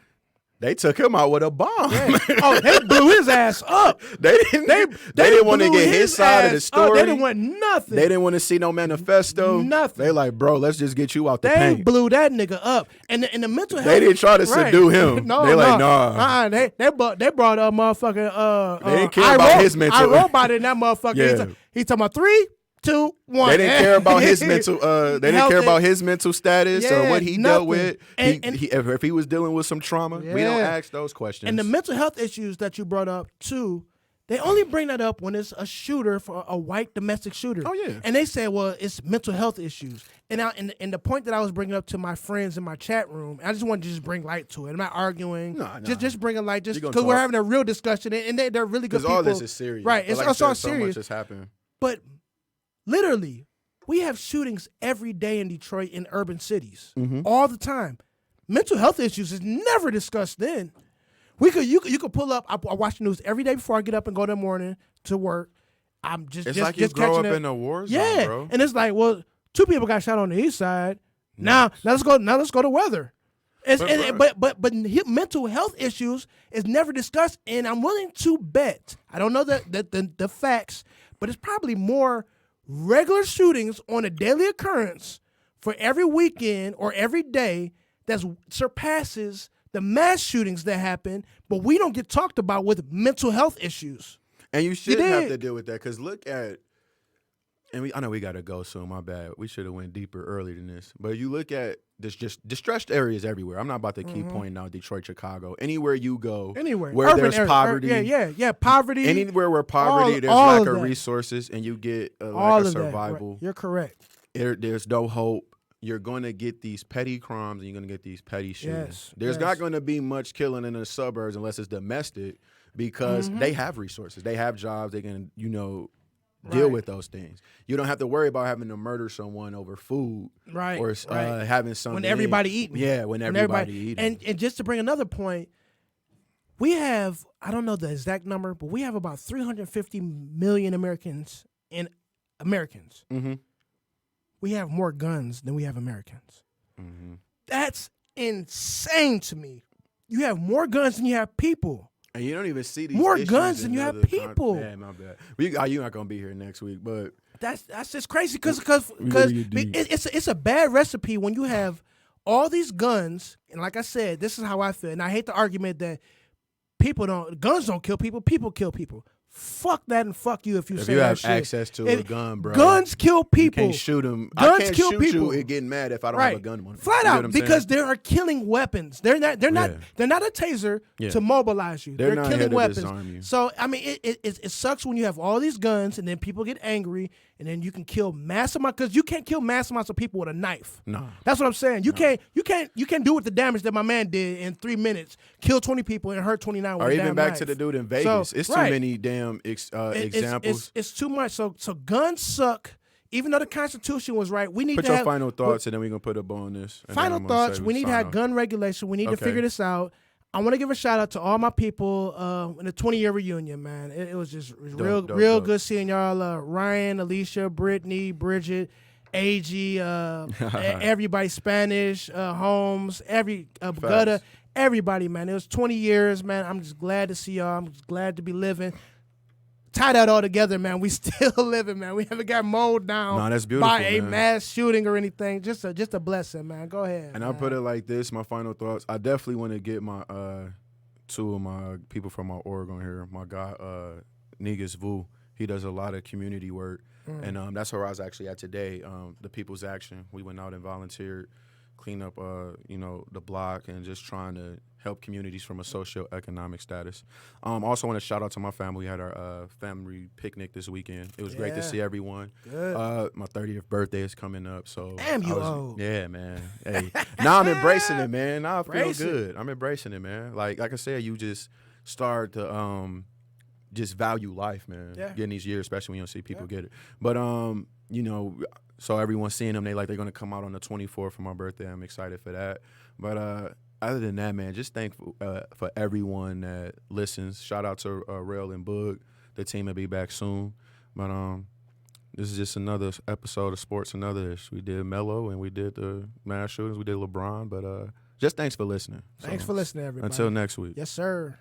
They took him out with a bomb. Yeah. Oh, they blew his ass up. They didn't want to get his side of the story. They didn't want nothing. They didn't want to see no manifesto. Nothing. They like, bro, let's just get you out the paint. They blew that nigga up. And the mental health. They didn't try to subdue him. They like, nah. They brought a motherfucking they didn't care about his mental. iRobot in that motherfucker. Yeah. He talking about 3, 2, 1. They didn't care about his mental. They didn't care about his mental status or what he dealt with. If he was dealing with some trauma, we don't ask those questions. And the mental health issues that you brought up too, they only bring that up when it's a shooter for a white domestic shooter. Oh yeah. And they say, well, it's mental health issues. And the point that I was bringing up to my friends in my chat room, I just wanted to just bring light to it. I'm not arguing. No. Just bringing light, just because we're having a real discussion, and they're really good people. Because all this is serious, right? It's all serious. So much has happened. But literally, we have shootings every day in Detroit in urban cities, all the time. Mental health issues is never discussed then. You could pull up. I watch the news every day before I get up and go in the morning to work. I'm just it's like just you grow catching up in a war zone, bro. And it's like, well, 2 people got shot on the east side. Now let's go to weather. But mental health issues is never discussed, and I'm willing to bet, I don't know the facts, but it's probably more regular shootings on a daily occurrence for every weekend or every day that surpasses the mass shootings that happen, but we don't get talked about with mental health issues. And you should have to deal with that, because look at, and I know we got to go soon, my bad. We should have went deeper earlier than this. But you look at this, just distressed areas everywhere. I'm not about to keep pointing out Detroit, Chicago. Anywhere you go, where urban there's poverty. Poverty. Anywhere where poverty, there's lack of resources, and you get lack of survival. Right. You're correct. There's no hope. You're going to get these petty crimes, and you're going to get these petty shootings. There's not going to be much killing in the suburbs unless it's domestic, because they have resources. They have jobs. They can, deal with those things. You don't have to worry about having to murder someone over food, or having something when everybody eating. Yeah, when everybody eating. And just to bring another point, we have, I don't know the exact number, but we have about 350 million Americans. We have more guns than we have Americans. That's insane to me. You have more guns than you have people. And you don't even see these more guns than you have people. Yeah, my bad. You're not gonna be here next week, but that's just crazy because it's a bad recipe when you have all these guns. And like I said, this is how I feel. And I hate the argument that guns don't kill people. People kill people. Fuck that and fuck you if you say that shit. If you have access to a gun, bro. Guns kill people. You can't shoot them. Guns I can't kill shoot people. you and getting mad if I don't have a gun. Flat out, because they are killing weapons. They're not a taser to mobilize you. They're not killing weapons. Disarm you. So I mean, it sucks when you have all these guns and then people get angry and then you can kill mass amounts, because you can't kill mass amounts of people with a knife. No, that's what I'm saying. You can't do with the damage that my man did in 3 minutes. Kill 20 people and hurt 29 with a damn knife. Or even back to the dude in Vegas. It's too many damn damn examples. It's too much. So guns suck. Even though the Constitution was right, we need Put to your final thoughts, and then we're going to put a bow on this. Final thoughts. We need to have gun regulation. We need to figure this out. I want to give a shout out to all my people in the 20-year reunion, man. It was just real good seeing y'all. Ryan, Alicia, Brittany, Bridget, AG, everybody, Spanish, Holmes, Gutter, everybody, man. It was 20 years, man. I'm just glad to see y'all. I'm just glad to be living. Tie that all together, man. We still living, man. We haven't got mowed down that's beautiful, by a man. mass shooting or anything. Just a blessing, man. Go ahead. And man. I'll put it like this, my final thoughts. I definitely want to get my two of my people from my org on here. My guy, Negus Vu. He does a lot of community work. And that's where I was actually at today, the People's Action. We went out and volunteered, clean up, the block and just trying to help communities from a socioeconomic status. Also want to shout out to my family. We had our family picnic this weekend. It was great to see everyone. Good. My 30th birthday is coming up. So damn, you old. Yeah, man. Hey, now I'm embracing it, man. Now I feel good. I'm embracing it, man. Like I said, you just start to just value life, man. Yeah. Getting these years, especially when you don't see people get it. But so everyone's seeing them. They're going to come out on the 24th for my birthday. I'm excited for that. But other than that, man, just thankful for everyone that listens. Shout out to Rail and Boog. The team will be back soon. But this is just another episode of Sports and Others. We did Melo and we did the mass shootings. We did LeBron. But just thanks for listening. Thanks for listening, everybody. Until next week. Yes, sir.